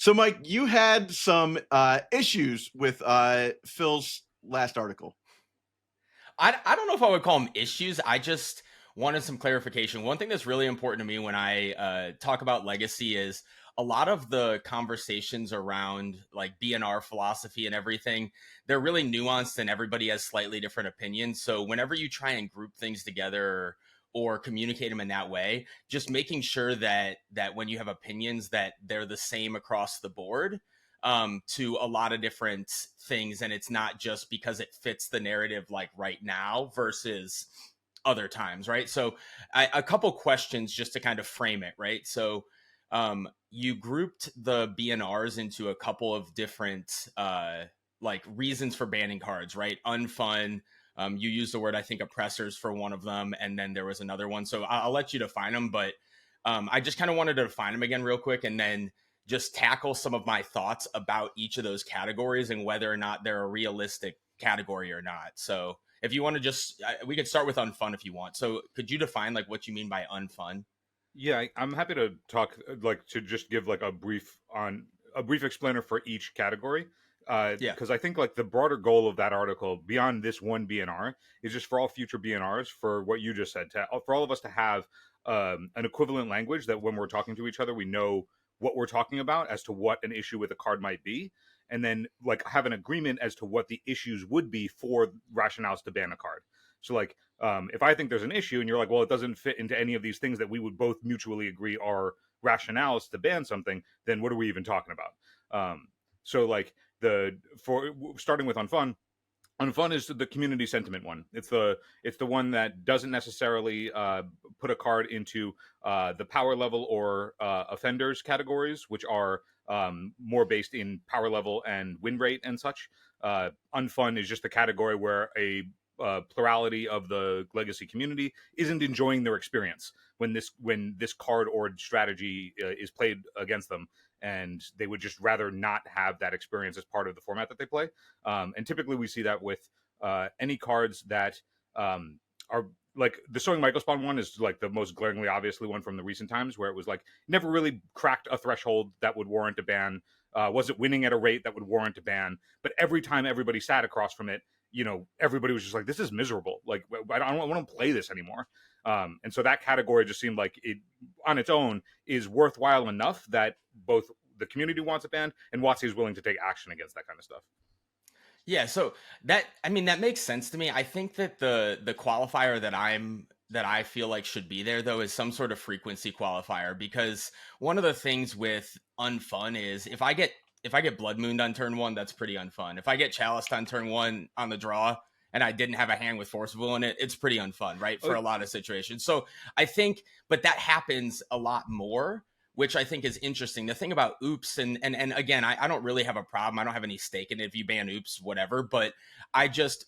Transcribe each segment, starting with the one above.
So, Mike, you had some issues with Phil's last article. I don't know if I would call them issues. I just wanted some clarification. One thing that's really important to me when I talk about legacy is a lot of the conversations around like BNR philosophy and everything. They're really nuanced and everybody has slightly different opinions. So whenever you try and group things together or communicate them in that way, just making sure that when you have opinions that they're the same across the board to a lot of different things, and it's not just because it fits the narrative like right now versus other times, right? So a couple questions just to kind of frame it, right? So you grouped the BNRs into a couple of different like reasons for banning cards, right? Unfun. You used the word, I think, oppressors for one of them, and then there was another one. So I'll let you define them, but I just kind of wanted to define them again real quick, and then just tackle some of my thoughts about each of those categories and whether or not they're a realistic category or not. So if you want to just, we could start with unfun if you want. So could you define like what you mean by unfun? Yeah, I'm happy to talk, like to just give like a brief explainer for each category, Yeah. because I think like the broader goal of that article beyond this one BNR is just for all future BNRs, for what you just said, for all of us to have an equivalent language that when we're talking to each other we know what we're talking about as to what an issue with a card might be, and then like have an agreement as to what the issues would be for rationales to ban a card. So like if I think there's an issue and you're like, well, it doesn't fit into any of these things that we would both mutually agree are rationales to ban something, then what are we even talking about? So like the for starting with Unfun is the community sentiment one. It's the one that doesn't necessarily put a card into the power level or offenders categories, which are more based in power level and win rate and such. Unfun is just a category where a plurality of the legacy community isn't enjoying their experience when this card or strategy is played against them, and they would just rather not have that experience as part of the format that they play. And typically, we see that with any cards that are like the Sowing Microspawn one is like the most glaringly obviously one from the recent times, where it was like never really cracked a threshold that would warrant a ban. Wasn't winning at a rate that would warrant a ban, but every time everybody sat across from it, everybody was just like, "This is miserable. Like, I don't want to play this anymore." And so that category just seemed like it, on its own, is worthwhile enough that both the community wants it banned and WotC is willing to take action against that kind of stuff. Yeah, so that I mean that makes sense to me. I think that the qualifier that I feel like should be there though is some sort of frequency qualifier, because one of the things with unfun is if I get blood mooned on turn one, that's pretty unfun. If I get chaliced on turn one on the draw and I didn't have a hand with forcible in it, it's pretty unfun, right? For Oh, a lot of situations. So I think, but that happens a lot more, which I think is interesting. The thing about oops, and again, I don't really have a problem. I don't have any stake in it if you ban oops, whatever. But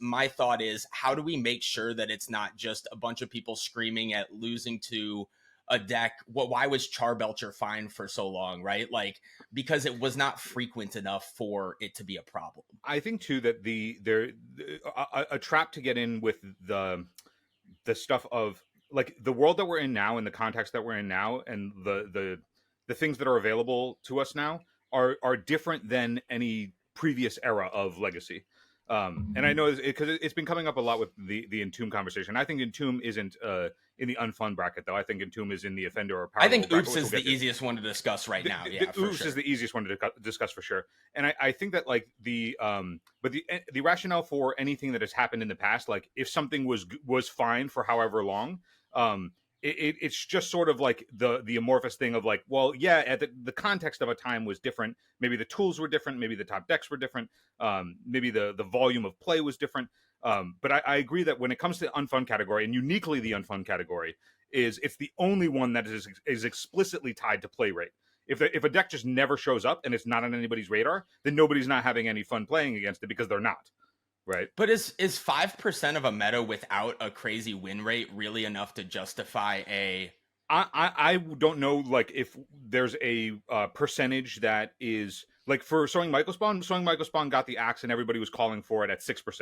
my thought is, how do we make sure that it's not just a bunch of people screaming at losing to a deck? Why was Charbelcher fine for so long, right? Like, because it was not frequent enough for it to be a problem. I think too that a trap to get in with the stuff of like the world that we're in now and the context that we're in now and the things that are available to us now are different than any previous era of legacy. And I know because it's been coming up a lot with the Entomb conversation. I think Entomb isn't in the unfun bracket, though. I think Entomb is in the offender or I power level think bracket, oops which we'll is get the to. easiest one to discuss right now. The Yeah, for oops is sure. the easiest one to discuss for sure. And I think that like but the rationale for anything that has happened in the past, like if something was fine for however long, it's just sort of like the amorphous thing of like, well, yeah, at the context of a time was different. Maybe the tools were different. Maybe the top decks were different. Maybe the volume of play was different. But I agree that when it comes to unfun category, and uniquely the unfun category, it's the only one that is explicitly tied to play rate. If a deck just never shows up and it's not on anybody's radar, then nobody's not having any fun playing against it because they're not, right? But is 5% of a meta without a crazy win rate really enough to justify a? I don't know like if there's a percentage that is like for Sowing Michael Spawn got the axe and everybody was calling for it at 6%.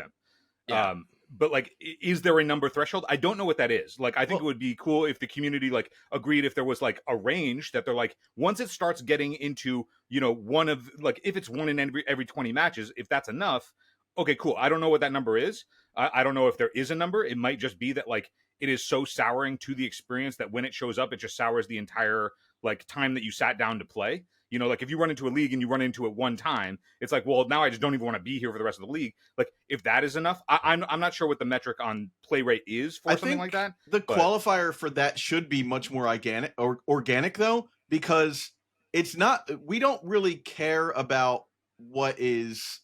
Yeah. but like, is there a number threshold? I don't know what that is. Like, I think it would be cool if the community like agreed, if there was like a range that they're like, once it starts getting into, you know, one of like, if it's one in every 20 matches, if that's enough, okay, cool. I don't know what that number is. I don't know if there is a number. It might just be that like it is so souring to the experience that when it shows up, it just sours the entire like time that you sat down to play. You know, like if you run into a league and you run into it one time, it's like, well, now I just don't even want to be here for the rest of the league. Like, if that is enough, I'm not sure what the metric on play rate is for something like that. The qualifier for that should be much more organic though, because it's not. We don't really care about what is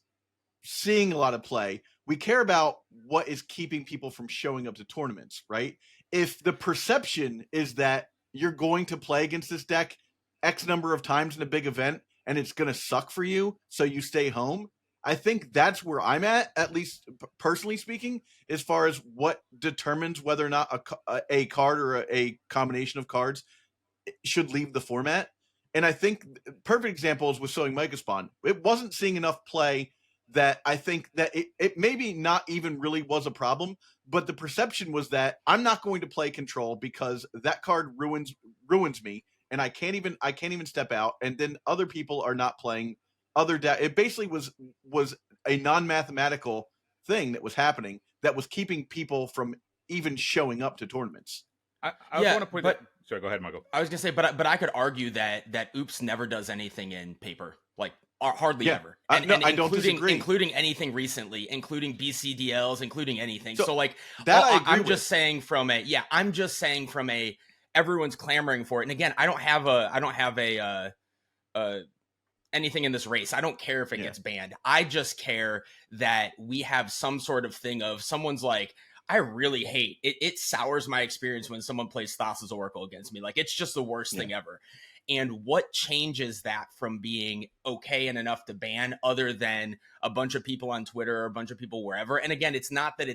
seeing a lot of play. We care about what is keeping people from showing up to tournaments, right? If the perception is that you're going to play against this deck X number of times in a big event and it's going to suck for you, so you stay home, I think that's where I'm at least personally speaking, as far as what determines whether or not a card or a combination of cards should leave the format. And I think perfect example is with Sowing Microspawn. It wasn't seeing enough play that I think that it maybe not even really was a problem, but the perception was that I'm not going to play control because that card ruins me, and I can't even step out. And then other people are not playing other it basically was a non-mathematical thing that was happening that was keeping people from even showing up to tournaments. I want to point that. Sorry, go ahead, Michael. I was gonna say, but I could argue that Oops never does anything in paper, like hardly ever. And I don't disagree. Including anything recently, including BCDLs, including anything. So like that I'm just saying from a everyone's clamoring for it. And again, I don't have a anything in this race. I don't care if it gets banned. I just care that we have some sort of thing of someone's like, I really hate it. It sours my experience when someone plays Thassa's Oracle against me. Like, it's just the worst thing ever. And what changes that from being okay and enough to ban, other than a bunch of people on Twitter or a bunch of people wherever? And again, it's not that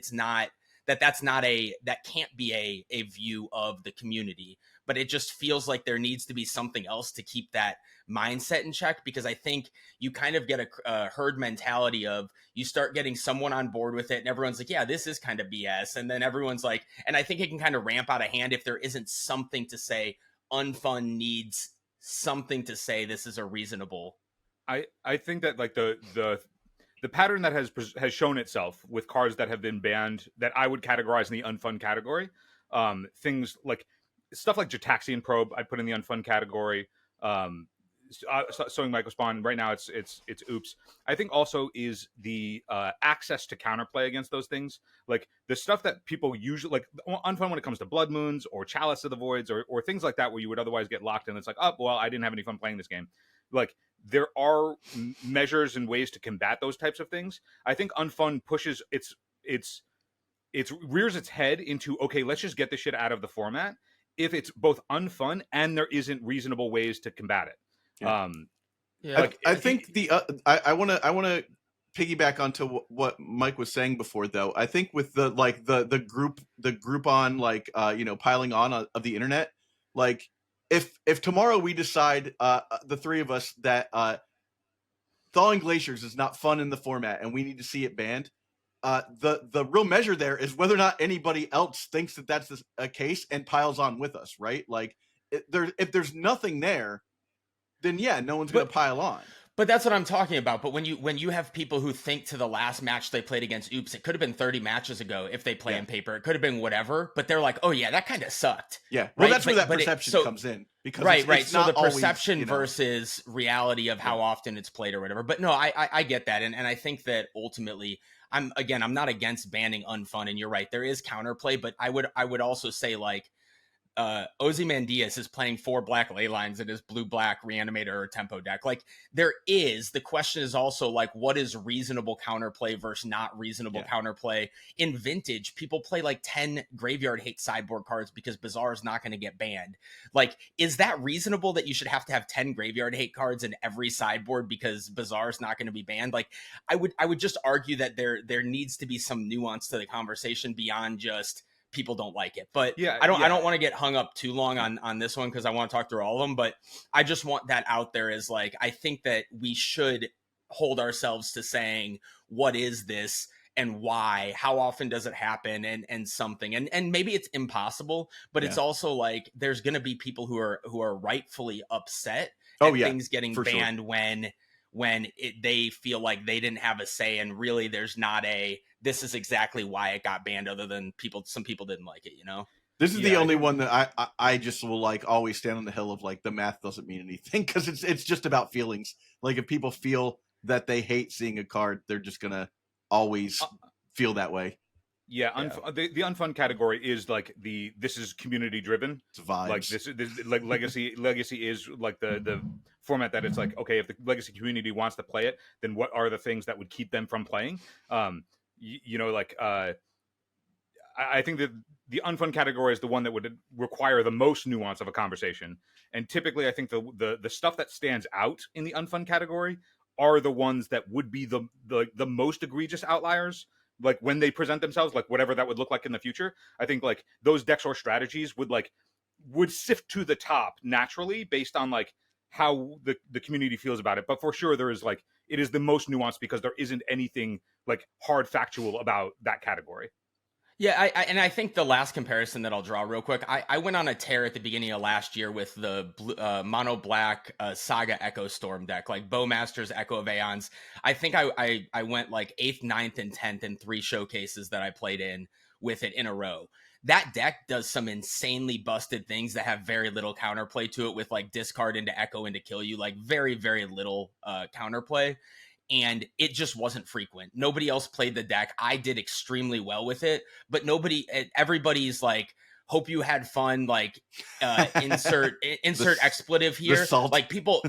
that can't be a view of the community, but it just feels like there needs to be something else to keep that mindset in check, because I think you kind of get a herd mentality of, you start getting someone on board with it and everyone's like, yeah, this is kind of BS. And then everyone's like, and I think it can kind of ramp out of hand if there isn't something to say. Unfun needs something to say this is a reasonable. I think that like the pattern that has shown itself with cards that have been banned that I would categorize in the unfun category, things like stuff like Jataxian Probe I put in the unfun category. Sowing Microspawn right now it's Oops. I think also is the access to counterplay against those things, like the stuff that people usually like unfun when it comes to Blood Moons or Chalice of the Voids or things like that, where you would otherwise get locked in. It's like, oh well, I didn't have any fun playing this game. Like, there are measures and ways to combat those types of things. I think unfun pushes its rears its head into, okay, let's just get this shit out of the format if it's both unfun and there isn't reasonable ways to combat it. I think I want to piggyback onto what Mike was saying before, though. I think with the group on piling on of the internet, like if tomorrow we decide the three of us that Thawing Glaciers is not fun in the format and we need to see it banned, the real measure there is whether or not anybody else thinks that that's a case and piles on with us, right? Like, if there's nothing there, then yeah, no one's going to pile on. But that's what I'm talking about. But when you have people who think to the last match they played against Oops, it could have been 30 matches ago if they play in paper. It could have been whatever. But they're like, oh yeah, that kind of sucked. Yeah, well, that's where that perception comes in. Because it's so the always, perception versus reality of how often it's played or whatever. But no, I get that, and I think that ultimately, I'm not against banning unfun. And you're right, there is counterplay. But I would also say, like, Ozymandias is playing 4 black ley lines in his blue-black reanimator or tempo deck. Like, the question is also, like, what is reasonable counterplay versus not reasonable counterplay? In Vintage, people play like 10 Graveyard Hate sideboard cards because Bazaar is not going to get banned. Like, is that reasonable that you should have to have 10 Graveyard Hate cards in every sideboard because Bazaar is not going to be banned? Like, I would just argue that there needs to be some nuance to the conversation beyond just people don't like it. But I don't want to get hung up too long on this one because I want to talk through all of them, but I just want that out there as, like, I think that we should hold ourselves to saying, what is this? and why, how often does it happen, and something, and maybe it's impossible, but it's also like there's going to be people who are rightfully upset Oh at yeah, things getting for sure. banned when they feel like they didn't have a say, and really there's not a this is exactly why it got banned, other than some people didn't like it, you know. This is Yeah, the I only think one that I just will like always stand on the hill of like the math doesn't mean anything, because it's just about feelings. Like if people feel that they hate seeing a card, they're just gonna always feel that way. yeah, the unfun category is like this is community driven. It's vibes. Like this like legacy is like the format that it's like, okay, if the legacy community wants to play it, then what are the things that would keep them from playing? You know, like I think that the unfun category is the one that would require the most nuance of a conversation. And typically, I think the stuff that stands out in the unfun category are the ones that would be the most egregious outliers. Like when they present themselves, like whatever that would look like in the future, I think like those decks or strategies would sift to the top naturally based on like how the community feels about it. But for sure, there is like it is the most nuanced because there isn't anything like hard factual about that category. Yeah, I think the last comparison that I'll draw real quick, I went on a tear at the beginning of last year with the mono black Saga Echo Storm deck, like Bowmaster's Echo of Aeons. I think I went like 8th, 9th, and 10th in 3 showcases that I played in with it in a row. That deck does some insanely busted things that have very little counterplay to it, with like discard into Echo into kill you, like very, very little counterplay. And it just wasn't frequent. Nobody else played the deck. I did extremely well with it, but everybody's like, hope you had fun, like insert expletive here. Like people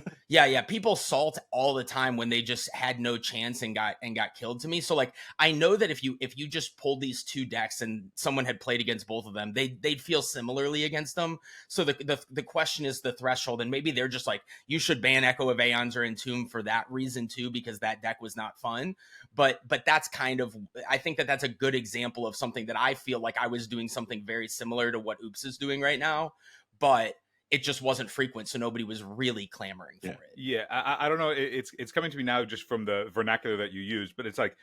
people salt all the time when they just had no chance and got killed to me. So like I know that if you just pulled these 2 decks and someone had played against both of them, they'd feel similarly against them. So the question is the threshold, and maybe they're just like, you should ban Echo of Aeons or Entomb for that reason too, because that deck was not fun. But that's kind of, I think that's a good example of something that I feel like I was doing something very similar to what Oops is doing right now, but it just wasn't frequent, so nobody was really clamoring for it. Yeah, I don't know. It's coming to me now just from the vernacular that you use, but it's like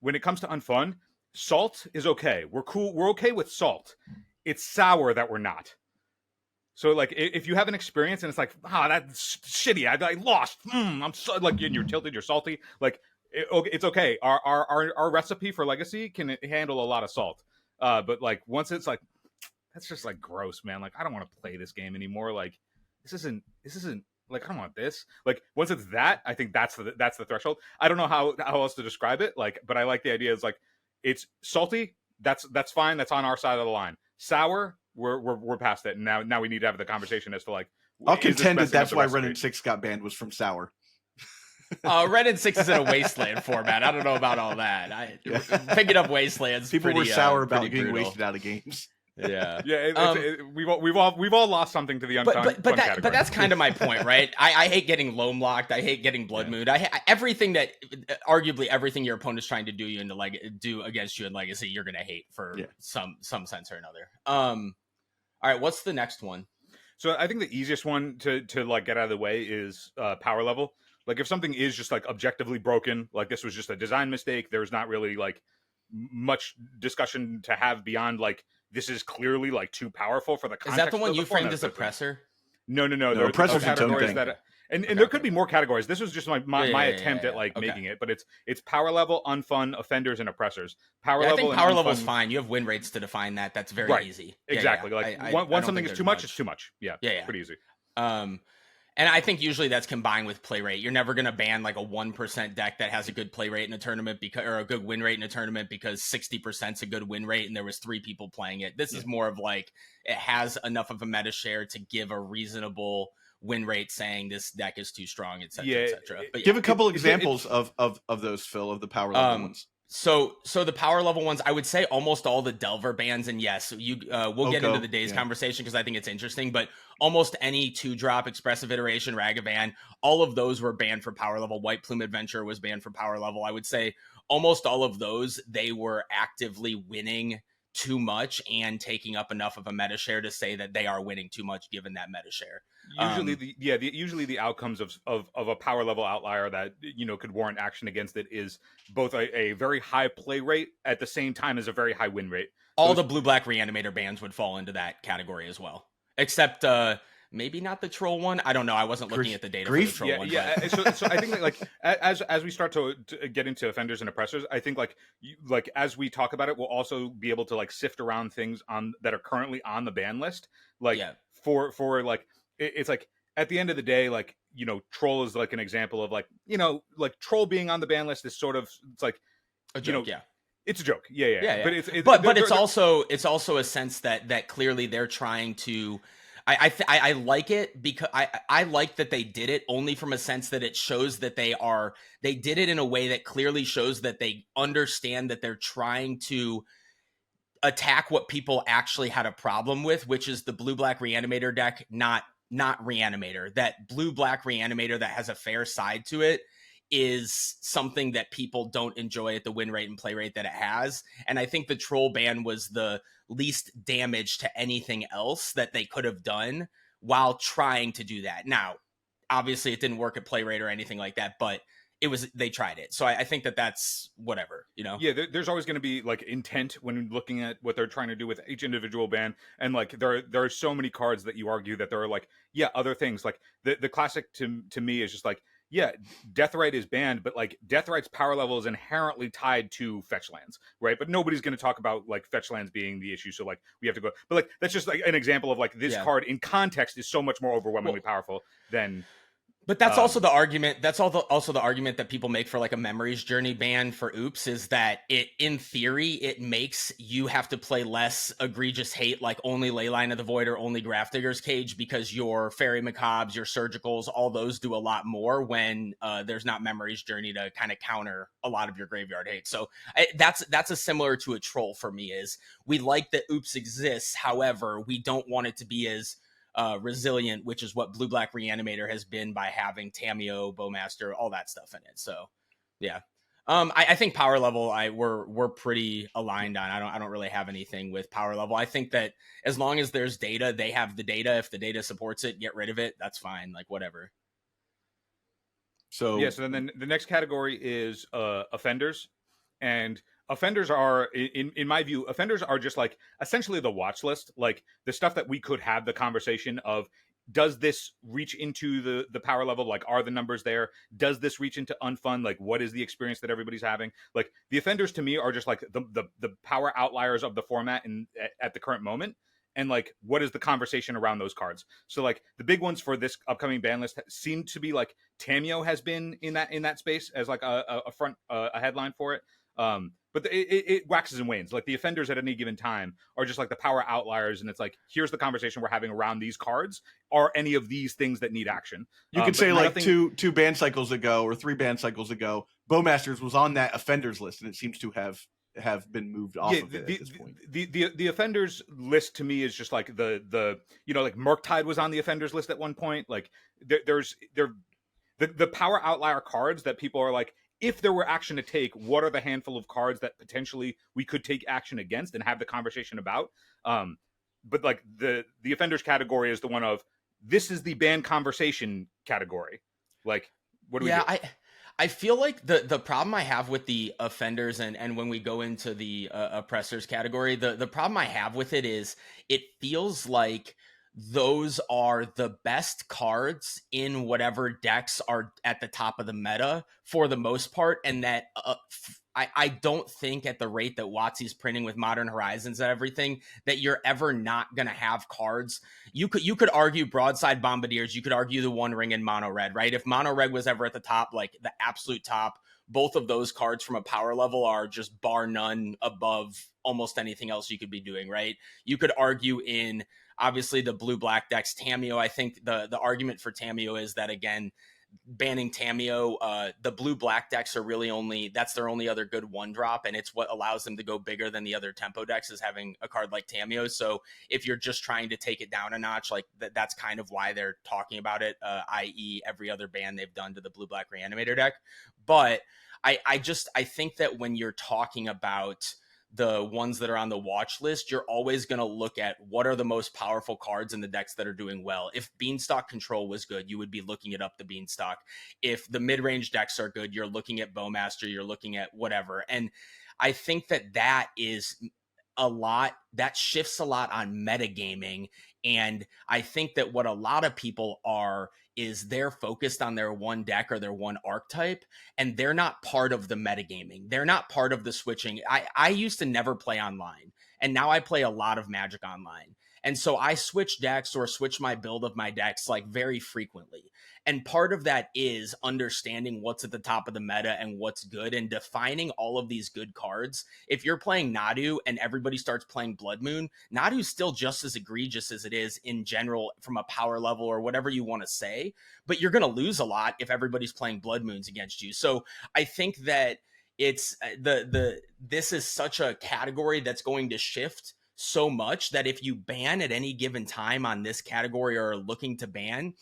when it comes to unfun, salt is okay. We're cool. We're okay with salt. It's sour that we're not. So like if you have an experience and it's like, that's shitty. I lost. I'm so, like, and you're tilted. You're salty. Like it's okay. Our recipe for Legacy can handle a lot of salt. But like once it's like, that's just like gross, man. Like I don't want to play this game anymore. Like this isn't like I don't want this. Like once it's that, I think that's the threshold. I don't know how else to describe it. Like, but I like the idea. It's like it's salty. That's fine. That's on our side of the line. Sour, we're past it. And now we need to have the conversation as to like. I'll contend that that's why Ren and 6 got banned, was from sour. Ren and 6 is in a wasteland format. I don't know about all that. Picking up wastelands. People were sour about getting wasted out of games. Yeah, we've all lost something to the unfun category. But that's kind of my point, right? I hate getting loam locked. I hate getting blood mood. Everything that arguably everything your opponent's trying to do you into do against you in Legacy, you're gonna hate for some sense or another. All right, what's the next one? So I think the easiest one to like get out of the way is power level. Like if something is just like objectively broken, like this was just a design mistake, there's not really like much discussion to have beyond like this is clearly like too powerful for the context. Is that the one you framed as a Oppressor? No. Oppressor's categories that, and there could be more categories. This was just my attempt at like making it, but it's power level, unfun, offenders, and oppressors. Power level. I think power level is fine. You have win rates to define that. That's very easy. Exactly. Like once something is too much, it's too much. Yeah. Pretty easy. And I think usually that's combined with play rate. You're never going to ban like a 1% deck that has a good play rate in a tournament or a good win rate in a tournament because 60% is a good win rate and there was 3 people playing it. This is more of like it has enough of a meta share to give a reasonable win rate saying this deck is too strong, etc., etc. But give a couple examples of those, Phil, of the power level ones. So the power level ones, I would say almost all the Delver bans, and yes, we'll get into the Daze conversation because I think it's interesting, but almost any 2-drop expressive iteration, Ragavan, all of those were banned for power level. White Plume Adventure was banned for power level. I would say almost all of those, they were actively winning too much and taking up enough of a meta share to say that they are winning too much given that meta share. Usually usually the outcomes of a power level outlier that could warrant action against it is both a very high play rate at the same time as a very high win rate. All the blue black reanimator bans would fall into that category as well, except maybe not the troll one. I don't know. I wasn't looking at the data for the troll one. Yeah. So I think that, like as we start to get into offenders and oppressors, I think like as we talk about it, we'll also be able to like sift around things on that are currently on the ban list. Like for like it's like at the end of the day, like troll is like an example of like troll being on the ban list is sort of it's like a joke. It's a joke. Yeah. But it's also a sense that clearly they're trying to. I like it because I like that they did it only from a sense that it shows that they did it in a way that clearly shows that they understand that they're trying to attack what people actually had a problem with, which is the blue black reanimator deck, not reanimator. That blue black reanimator that has a fair side to it is something that people don't enjoy at the win rate and play rate that it has. And I think the troll ban was the least damage to anything else that they could have done while trying to do that. Now, obviously it didn't work at play rate or anything like that, but they tried it. So I think that's whatever, Yeah, there's always going to be like intent when looking at what they're trying to do with each individual ban. And like there are so many cards that you argue that there are like, other things. Like the classic to me is just like, Deathrite is banned, but like Deathrite's power level is inherently tied to fetch lands, right? But nobody's going to talk about like fetch lands being the issue. So like we have to go, but like that's just like an example of like this card in context is so much more overwhelmingly powerful than. But that's also the argument. That's also the argument that people make for like a memories journey ban for Oops is that in theory, it makes you have to play less egregious hate, like only Leyline of the Void or only Grafdigger's Cage, because your Fairy Macabres, your Surgicals, all those do a lot more when there's not memories journey to kind of counter a lot of your graveyard hate. So that's a similar to a troll for me. Is we like that Oops exists, however, we don't want it to be as resilient, which is what blue black reanimator has been by having Tameo, Bowmaster, all that stuff in it. So I think power level we're pretty aligned on. I don't really have anything with power level. I think that as long as there's data, they have the data. If the data supports it, get rid of it, that's fine, like whatever. So then the next category is offenders. And offenders are, in my view, offenders are just like essentially the watch list, like the stuff that we could have the conversation of. Does this reach into the power level? Like, are the numbers there? Does this reach into unfun? Like, what is the experience that everybody's having? Like, the offenders to me are just like the power outliers of the format at the current moment. And like, what is the conversation around those cards? So like the big ones for this upcoming ban list seem to be like Tameo has been in that space as like a headline for it. But it waxes and wanes. Like the offenders at any given time are just like the power outliers, and it's like, here's the conversation we're having around these cards. Are any of these things that need action? You could say like two ban cycles ago or 3 ban cycles ago, Bowmasters was on that offenders list, and it seems to have been moved off of it at this point. The offenders list to me is just like the like Murktide was on the offenders list at one point. Like there's the power outlier cards that people are like, if there were action to take, what are the handful of cards that potentially we could take action against and have the conversation about? But like the offenders category is the one of, this is the ban conversation category. Like, what do we do? I feel like the problem I have with the offenders and when we go into the oppressors category, the problem I have with it is it feels like those are the best cards in whatever decks are at the top of the meta for the most part, and that I don't think at the rate that WotC's printing with Modern Horizons and everything that you're ever not gonna have cards. You could argue Broadside Bombardiers, you could argue the One Ring in Mono Red, right? If Mono Red was ever at the top, like the absolute top, both of those cards from a power level are just bar none above almost anything else you could be doing, right? You could argue in obviously the blue-black decks, Tameo. I think the argument for Tameo is that, again, banning Tameo, the blue-black decks are really that's their only other good one-drop, and it's what allows them to go bigger than the other tempo decks is having a card like Tameo. So if you're just trying to take it down a notch, like that's kind of why they're talking about it, i.e. every other ban they've done to the blue-black reanimator deck. But I think that when you're talking about the ones that are on the watch list, you're always going to look at what are the most powerful cards in the decks that are doing well. If Beanstalk Control was good, you would be looking it up the Beanstalk. If the mid-range decks are good, you're looking at Bowmaster, you're looking at whatever. And I think that is a lot, that shifts a lot on metagaming. And I think that what a lot of people are is they're focused on their one deck or their one archetype, and they're not part of the metagaming. They're not part of the switching. I used to never play online, and now I play a lot of Magic online. And so I switch decks or switch my build of my decks like very frequently. And part of that is understanding what's at the top of the meta and what's good and defining all of these good cards. If you're playing Nadu and everybody starts playing Blood Moon, Nadu's still just as egregious as it is in general from a power level or whatever you want to say, but you're going to lose a lot if everybody's playing Blood Moons against you. So I think that it's this is such a category that's going to shift so much that if you ban at any given time on this category or are looking to ban,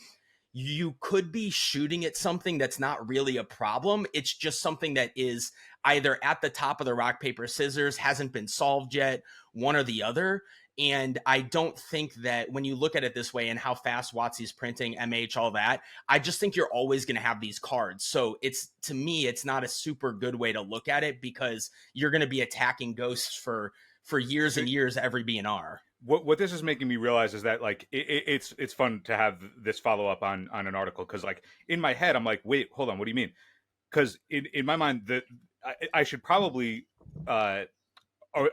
you could be shooting at something that's not really a problem. It's just something that is either at the top of the rock, paper, scissors, hasn't been solved yet, one or the other. And I don't think that when you look at it this way and how fast WotC's printing, MH, all that, I just think you're always going to have these cards. So it's, to me, it's not a super good way to look at it because you're going to be attacking ghosts for years and years every BNR. What this is making me realize is that like it's fun to have this follow up on an article, because like in my head I'm like, wait, hold on, what do you mean? Because in my mind that I should probably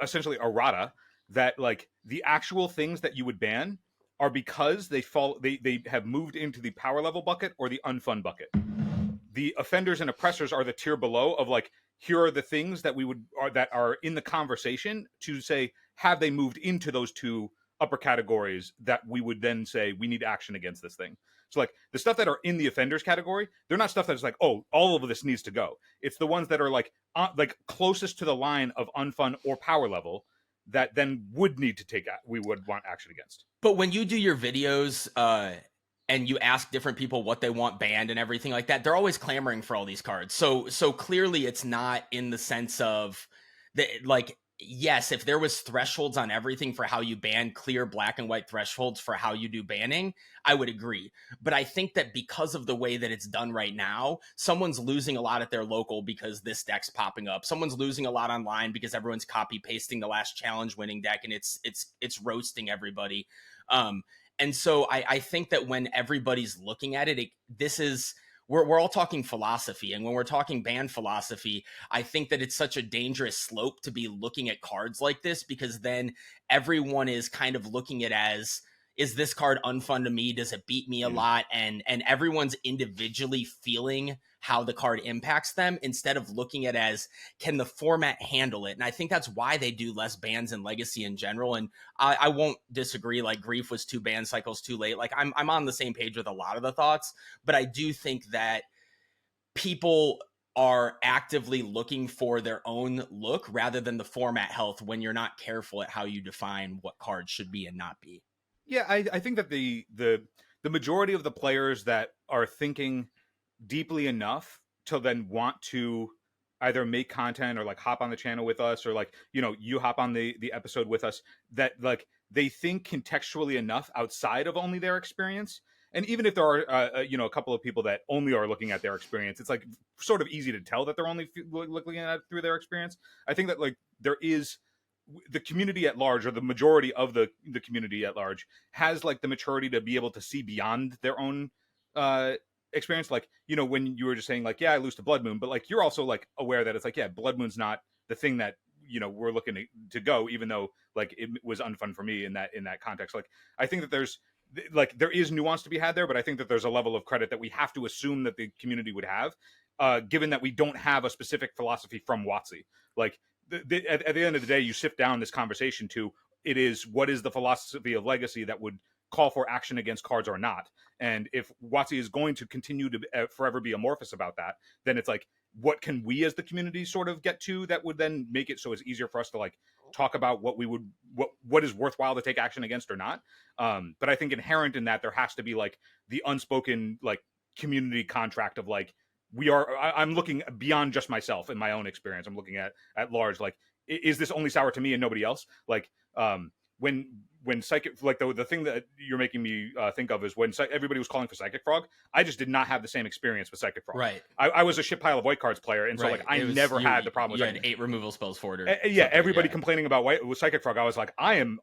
essentially errata that like the actual things that you would ban are because they have moved into the power level bucket or the unfun bucket. The offenders and oppressors are the tier below of like, here are the things that that are in the conversation to say, have they moved into those two upper categories that we would then say we need action against this thing. So like the stuff that are in the offenders category, they're not stuff that's like, oh, all of this needs to go. It's the ones that are like closest to the line of unfun or power level that then would need to we would want action against. But when you do your videos, and you ask different people what they want banned and everything like that, they're always clamoring for all these cards. So clearly it's not in the sense of that, like, yes, if there was thresholds on everything for how you ban, clear black and white thresholds for how you do banning, I would agree. But I think that because of the way that it's done right now, someone's losing a lot at their local because this deck's popping up. Someone's losing a lot online because everyone's copy pasting the last challenge winning deck and it's roasting everybody. And so I think that when everybody's looking at it, we're all talking philosophy. And when we're talking ban philosophy, I think that it's such a dangerous slope to be looking at cards like this, because then everyone is kind of looking at as, is this card unfun to me? Does it beat me a lot? And everyone's individually feeling how the card impacts them instead of looking at as, can the format handle it? And I think that's why they do less bans in Legacy in general. And I won't disagree, like Grief was 2 ban cycles too late. Like I'm on the same page with a lot of the thoughts, but I do think that people are actively looking for their own look rather than the format health when you're not careful at how you define what cards should be and not be. Yeah, I think that the majority of the players that are thinking deeply enough to then want to either make content or like hop on the channel with us, or like, you know, you hop on the episode with us, that like they think contextually enough outside of only their experience. And even if there are you know, a couple of people that only are looking at their experience, it's like sort of easy to tell that they're only looking at it through their experience. I think that like there is the community at large, or the majority of the community at large, has like the maturity to be able to see beyond their own experience. Like, you know, when you were just saying like, yeah, I lose to Blood Moon, but like you're also like aware that it's like, yeah, Blood Moon's not the thing that, you know, we're looking to go, even though like it was unfun for me in that context. Like I think that there is nuance to be had there, but I think that there's a level of credit that we have to assume that the community would have, given that we don't have a specific philosophy from WotC. Like at the end of the day, you sift down this conversation to, it is, what is the philosophy of Legacy that would call for action against cards or not? And if WotC is going to continue to forever be amorphous about that, then it's like, what can we as the community sort of get to that would then make it so it's easier for us to like talk about what is worthwhile to take action against or not. But I think inherent in that, there has to be like the unspoken like community contract of like, I'm looking beyond just myself and my own experience. I'm looking at large, like, is this only sour to me and nobody else? Like, when psychic, like the thing that you're making me think of is when everybody was calling for Psychic Frog. I just did not have the same experience with Psychic Frog. Right. I was a shit pile of white cards player, and so like I never had the problem with you had 8 removal spells for it. Or yeah, everybody complaining about white with Psychic Frog. I was like, I am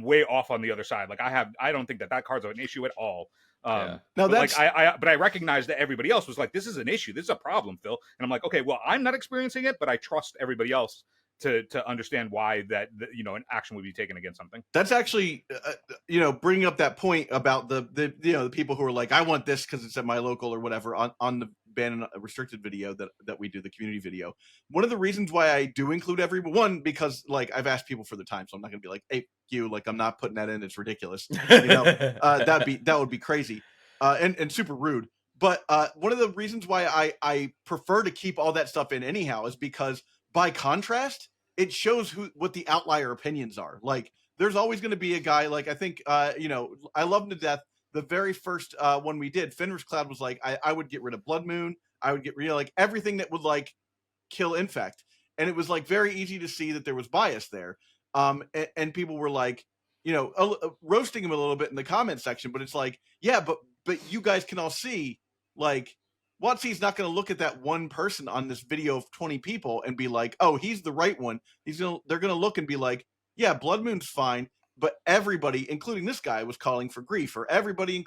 way off on the other side. Like I don't think that card's an issue at all. No, that's but I recognized that everybody else was like, this is an issue, this is a problem, Phil. And I'm like, okay, well, I'm not experiencing it, but I trust everybody else to understand why that an action would be taken against something. That's actually bringing up that point about the people who are like, I want this because it's at my local or whatever on the ban and restricted video that we do, the community video. One of the reasons why I do include everyone, because like I've asked people for the time, so I'm not gonna be like, hey, you, like I'm not putting that in, it's ridiculous. That would be crazy and super rude. But one of the reasons why I prefer to keep all that stuff in anyhow is because by contrast, it shows what the outlier opinions are. Like there's always going to be a guy, like I think I love him to death. The very first one we did, Fenrir's Cloud was like, I would get rid of Blood Moon. I would get rid of like everything that would like kill Infect. And it was like very easy to see that there was bias there. And people were like, roasting him a little bit in the comment section, but it's like, yeah, but you guys can all see, like, Watsy's not going to look at that one person on this video of 20 people and be like, oh, he's the right one. They're going to look and be like, yeah, Blood Moon's fine, but everybody, including this guy, was calling for grief, or everybody,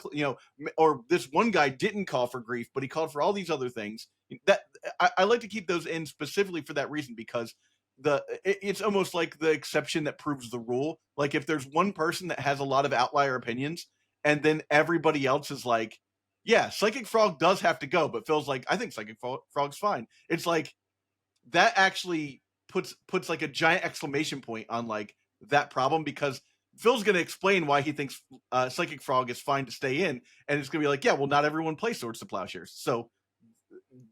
or this one guy didn't call for grief, but he called for all these other things. That I like to keep those in specifically for that reason, because it's almost like the exception that proves the rule. Like if there's one person that has a lot of outlier opinions, and then everybody else is like, yeah, Psychic Frog does have to go, but Phil's like, I think Psychic Frog's fine. It's like that actually puts like a giant exclamation point on like that problem, because Phil's going to explain why he thinks Psychic Frog is fine to stay in, and it's going to be like, yeah, well, not everyone plays Swords to Plowshares, so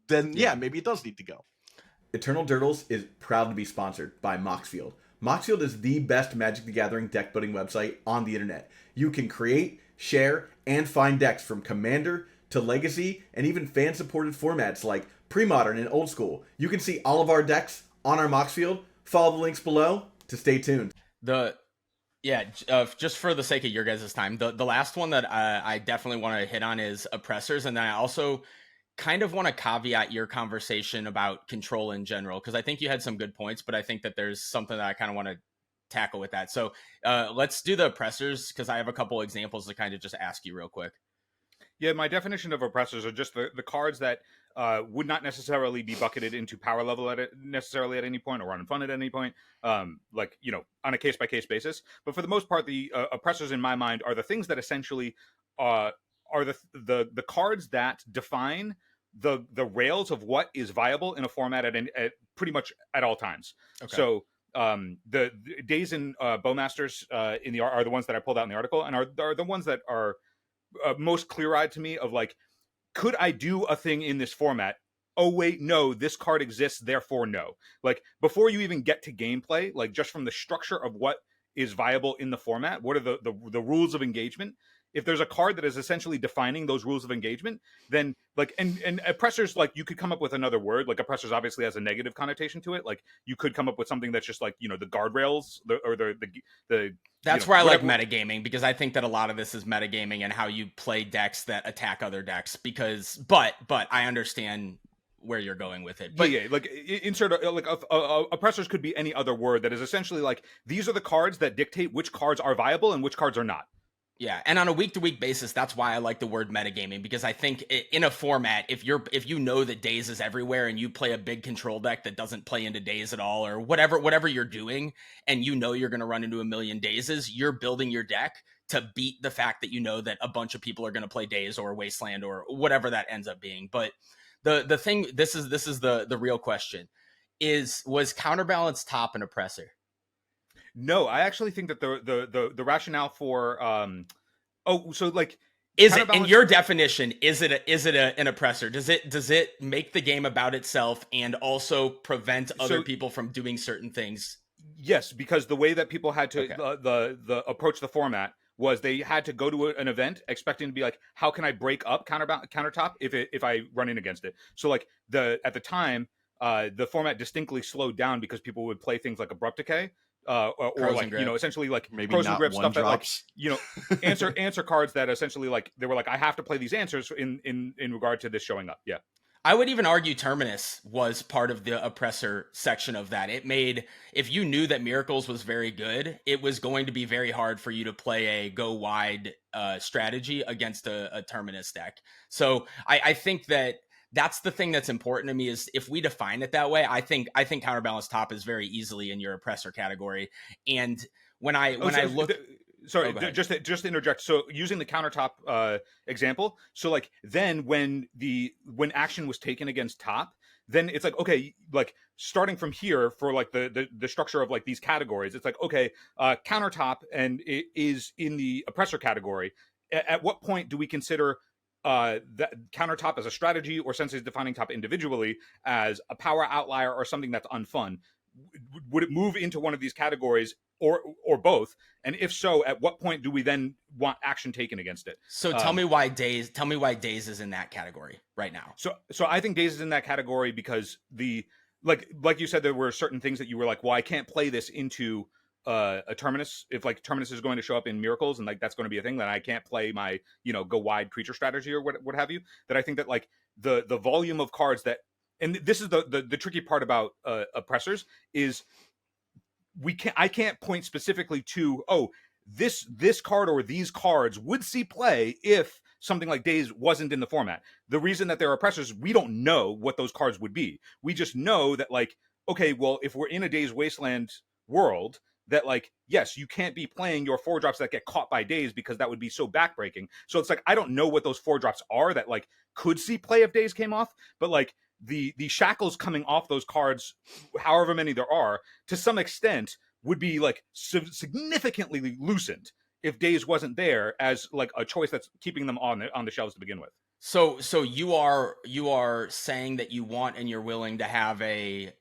then yeah, maybe it does need to go. Eternal Dirtles is proud to be sponsored by Moxfield. Moxfield is the best Magic the Gathering deck building website on the internet. You can create, share, and find decks from Commander to Legacy, and even fan-supported formats like Pre-Modern and Old School. You can see all of our decks on our Moxfield. Follow the links below to stay tuned. Just for the sake of your guys' time, the last one that I definitely want to hit on is Oppressors, and then I also kind of want to caveat your conversation about control in general, because I think you had some good points, but I think that there's something that I kind of want to tackle with that. So let's do the Oppressors, because I have a couple examples to kind of just ask you real quick. Yeah, my definition of Oppressors are just the cards that would not necessarily be bucketed into power level necessarily at any point, or Unfun at any point, on a case-by-case basis. But for the most part, the Oppressors in my mind are the things that essentially are the cards that define the rails of what is viable in a format at pretty much at all times. Okay. So the Daze and Bowmasters are the ones that I pulled out in the article, and are the ones that are most clear-eyed to me of like, could I do a thing in this format? Oh wait, no, this card exists, therefore no. Like before you even get to gameplay, like just from the structure of what is viable in the format, what are the rules of engagement? If there's a card that is essentially defining those rules of engagement, then like and Oppressors, like you could come up with another word. Like Oppressors obviously has a negative connotation to it. Like you could come up with something that's just like, the guardrails, the That's where I like metagaming, because I think that a lot of this is metagaming and how you play decks that attack other decks. But I understand where you're going with it. But yeah, like insert Oppressors could be any other word that is essentially like, these are the cards that dictate which cards are viable and which cards are not. Yeah, and on a week-to-week basis, that's why I like the word metagaming, because I think in a format, if you know that Daze is everywhere and you play a big control deck that doesn't play into Daze at all, or whatever you're doing, and you know you're going to run into a million Dazes, you're building your deck to beat the fact that you know that a bunch of people are going to play Daze or Wasteland or whatever that ends up being. But the thing, this is the real question, was Counterbalance top an Oppressor? No, I actually think that the rationale for is it, in your definition, is it an Oppressor? Does it make the game about itself and also prevent other people from doing certain things? Yes, because the way that people had to the approach the format was they had to go to an event expecting to be like, how can I break up countertop if I run in against it? So like at the time, the format distinctly slowed down because people would play things like Abrupt Decay, or Crows like, and grip. essentially like Maybe Crows and not Grip one stuff that like, drops. answer cards that essentially like they were like, I have to play these answers in regard to this showing up. Yeah. I would even argue Terminus was part of the oppressor section of that. It made, if you knew that Miracles was very good, it was going to be very hard for you to play a go wide strategy against a Terminus deck. So I think that that's the thing that's important to me, is if we define it that way, I think Counterbalance Top is very easily in your oppressor category. And when I look, sorry, go ahead. just to interject. So using the countertop example, so like then when action was taken against top, then it's like, okay, like starting from here for like the structure of like these categories, it's like, okay, countertop and it is in the oppressor category. At what point do we consider that countertop as a strategy, or Sensei's defining top individually as a power outlier or something that's unfun? Would it move into one of these categories, or both? And if so, at what point do we then want action taken against it? So tell me why Daze is in that category right now. So I think Daze is in that category because like you said, there were certain things that you were like, well, I can't play this into a Terminus. If like Terminus is going to show up in Miracles and like that's going to be a thing, that I can't play my go wide creature strategy or what have you. That I think that like the volume of cards that, and this is the tricky part about oppressors, is I can't point specifically to, oh, this card or these cards would see play if something like Daze wasn't in the format. The reason that they're oppressors, we don't know what those cards would be. We just know that like, okay, well, if we're in a Daze Wasteland world, that like, yes, you can't be playing your 4-drops that get caught by Daze because that would be so backbreaking. So it's like, I don't know what those 4-drops are that like could see play if Daze came off, but like the shackles coming off those cards, however many there are, to some extent would be like significantly loosened if Daze wasn't there as like a choice that's keeping them on the shelves to begin with. So you are saying that you want and you're willing to have a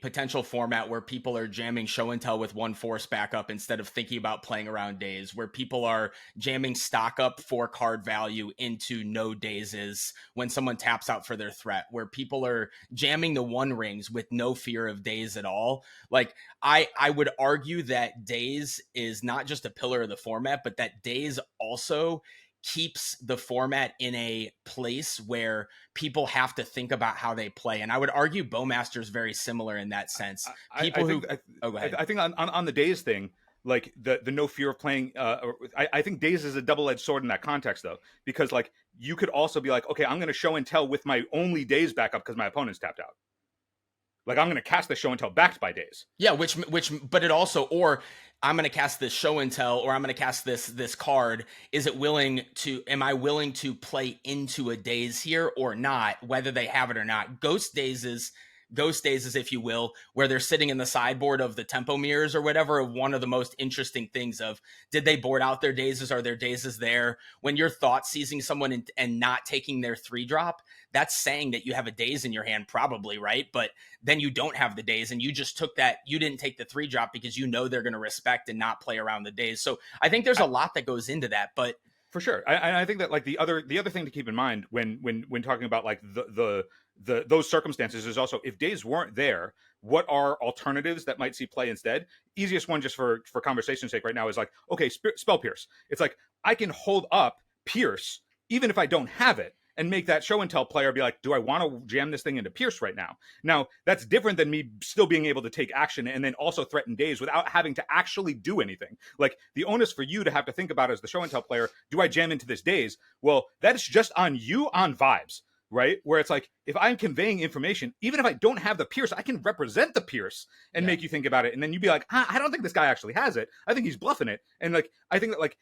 potential format where people are jamming show and tell with 1 force backup instead of thinking about playing around Daze, where people are jamming stock up for card value into no Dazes when someone taps out for their threat, where people are jamming the 1 rings with no fear of Daze at all. Like I would argue that Daze is not just a pillar of the format, but that Daze also keeps the format in a place where people have to think about how they play. And I would argue Bowmaster is very similar in that sense. Go ahead. I think on the Daze thing, like the no fear of playing, I think Daze is a double-edged sword in that context though, because like you could also be like, okay, I'm going to show and tell with my only Daze backup because my opponent's tapped out. Like I'm going to cast the show and tell backed by Daze. Yeah, but it also, or I'm going to cast this show and tell, or I'm going to cast this card. Am I willing to play into a Daze here or not, whether they have it or not? Ghost Dazes, if you will, where they're sitting in the sideboard of the tempo mirrors or whatever, one of the most interesting things of, did they board out their Dazes? Are their Dazes there? When you're thought seizing someone and not taking their 3-drop, that's saying that you have a Daze in your hand, probably, right? But then you don't have the Daze and you just took that, you didn't take the 3-drop because you know they're going to respect and not play around the Daze. So I think there's a lot that goes into that, but for sure. I think that like the other thing to keep in mind when talking about like those circumstances is also, if Daze weren't there, what are alternatives that might see play instead? Easiest one, just for conversation's sake right now, is like, okay, Spell Pierce. It's like, I can hold up Pierce even if I don't have it, and make that show and tell player be like, do I want to jam this thing into Pierce right now? Now, that's different than me still being able to take action and then also threaten Daze without having to actually do anything. Like, the onus for you to have to think about as the show and tell player, do I jam into this Daze? Well, that's just on you on vibes, right? Where it's like, if I'm conveying information, even if I don't have the Pierce, I can represent the Pierce and make you think about it. And then you'd be like, I don't think this guy actually has it. I think he's bluffing it. And like, I think that like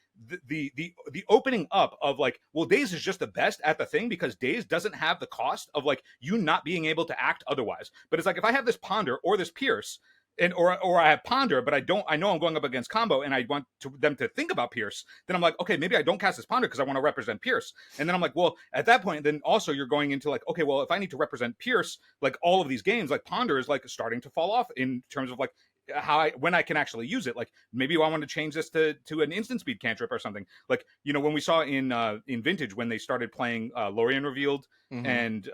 the opening up of like, well, Daze is just the best at the thing because Daze doesn't have the cost of like you not being able to act otherwise. But it's like, if I have this Ponder or this Pierce, and or I have Ponder, but I know I'm going up against combo and I want them to think about Pierce, then I'm like, okay, maybe I don't cast this Ponder because I want to represent Pierce. And then I'm like, well, at that point, then also you're going into like, okay, well, if I need to represent Pierce, like all of these games, like Ponder is like starting to fall off in terms of like when I can actually use it. Like maybe I want to change this to an instant speed cantrip or something. Like, you know, when we saw in Vintage when they started playing Lorien Revealed Mm-hmm. and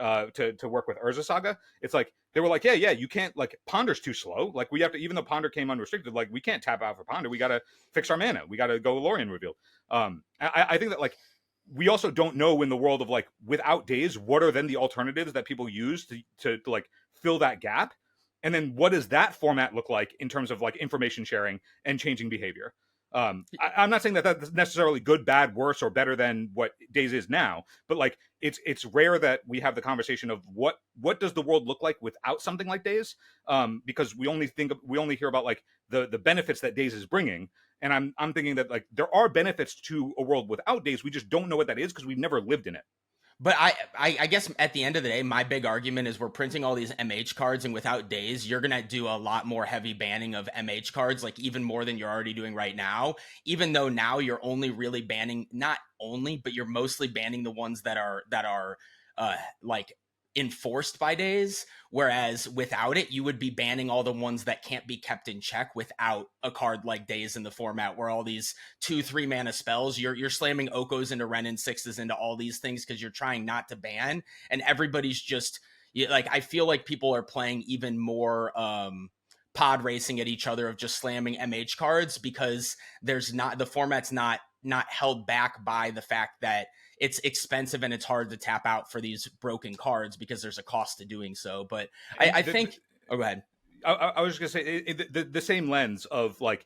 to work with Urza Saga, it's like they were like, yeah, you can't, like, Ponder's too slow. Like we have to, even though Ponder came unrestricted, like we can't tap out for Ponder. We got to fix our mana. We got to go Lorien Revealed. I think that, like, we also don't know in the world of, like, without Daze, what are then the alternatives that people use to like fill that gap, and then what does that format look like in terms of, like, information sharing and changing behavior. I'm not saying that that's necessarily good, bad, worse, or better than what Daze is now, but, like, it's rare that we have the conversation of what does the world look like without something like Daze, because we only hear about, like, the benefits that Daze is bringing, and I'm thinking that, like, there are benefits to a world without Daze. We just don't know what that is because we've never lived in it. But I guess at the end of the day, my big argument is we're printing all these MH cards, and without Daze, you're gonna do a lot more heavy banning of MH cards, like even more than you're already doing right now. Even though now you're only really banning, not only, but you're mostly banning the ones that are like enforced by Daze. Whereas without it, you would be banning all the ones that can't be kept in check without a card like Daze in the format, where all these 2-3 mana spells, you're slamming Okos into Renin 6s into all these things because you're trying not to ban, and everybody's just, like, I feel like people are playing even more pod racing at each other of just slamming MH cards because the format's not held back by the fact that it's expensive and it's hard to tap out for these broken cards because there's a cost to doing so. But I think, oh, go ahead. I was just gonna say the same lens of, like,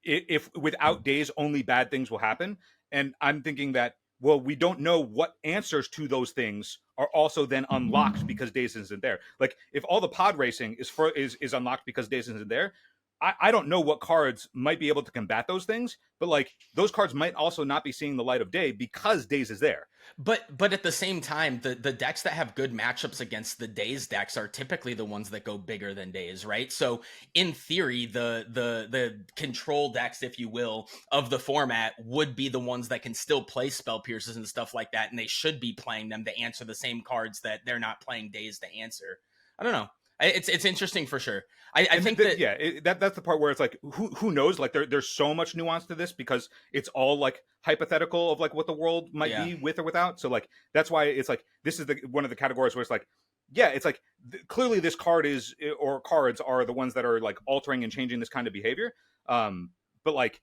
if without Daze only bad things will happen, and I'm thinking that, well, we don't know what answers to those things are also then unlocked because Daze isn't there. Like, if all the pod racing is unlocked because Daze isn't there, I don't know what cards might be able to combat those things, but, like, those cards might also not be seeing the light of day because Daze is there. But at the same time, the decks that have good matchups against the Daze decks are typically the ones that go bigger than Daze, right? So in theory, the control decks, if you will, of the format would be the ones that can still play Spell Pierces and stuff like that, and they should be playing them to answer the same cards that they're not playing Daze to answer. I don't know. It's interesting for sure. I think that's the part where it's like, who knows? Like, there's so much nuance to this because it's all, like, hypothetical of, like, what the world might be with or without. So, like, that's why it's like this is one of the categories where it's like, yeah, it's like clearly this card is, or cards are the ones that are, like, altering and changing this kind of behavior. But, like,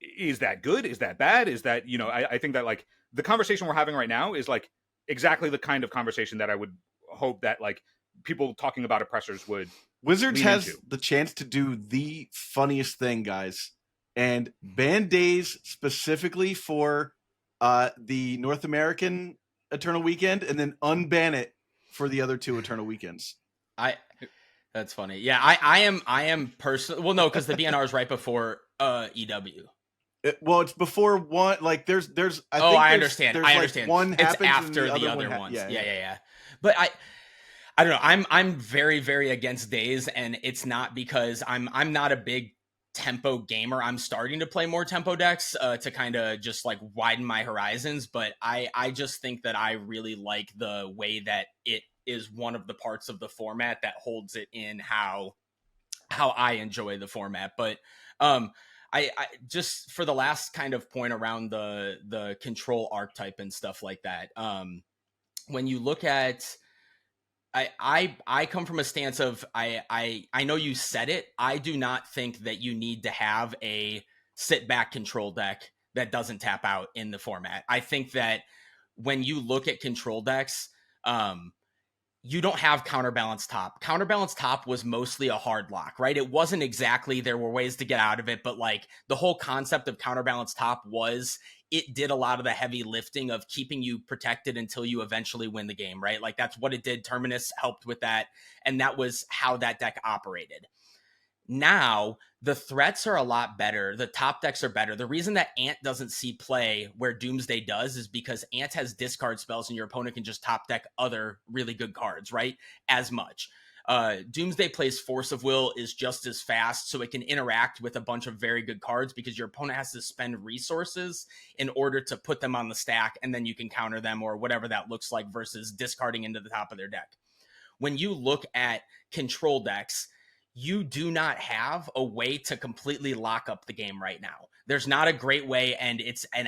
is that good? Is that bad? Is that, you know, I think that, like, the conversation we're having right now is, like, exactly the kind of conversation that I would hope that, like, people talking about Oppressors would. Wizards has the chance to do the funniest thing, guys, and ban Daze specifically for the North American Eternal Weekend, and then unban it for the other two Eternal Weekends. That's funny. Yeah, I am personally, well, no, because the BNR is right before EW. Well, it's before one. Like, there's. I understand. There's I understand. One it's after the other ones. Yeah. But I don't know. I'm very, very against Daze, and it's not because I'm not a big tempo gamer. I'm starting to play more tempo decks to kind of just, like, widen my horizons. But I just think that I really like the way that it is one of the parts of the format that holds it in how I enjoy the format. But I just, for the last kind of point around the control archetype and stuff like that, when you look at, I come from a stance of, I know you said it. I do not think that you need to have a sit back control deck that doesn't tap out in the format. I think that when you look at control decks, you don't have Counterbalance Top. Counterbalance Top was mostly a hard lock, right? It wasn't exactly, there were ways to get out of it, but, like, the whole concept of Counterbalance Top was it did a lot of the heavy lifting of keeping you protected until you eventually win the game, right? Like, that's what it did. Terminus helped with that, and that was how that deck operated. Now, the threats are a lot better. The top decks are better. The reason that Ant doesn't see play where Doomsday does is because Ant has discard spells and your opponent can just top deck other really good cards, right? As much. Doomsday plays Force of Will is just as fast, so it can interact with a bunch of very good cards because your opponent has to spend resources in order to put them on the stack, and then you can counter them or whatever that looks like versus discarding into the top of their deck. When you look at control decks, you do not have a way to completely lock up the game right now. There's not a great way, and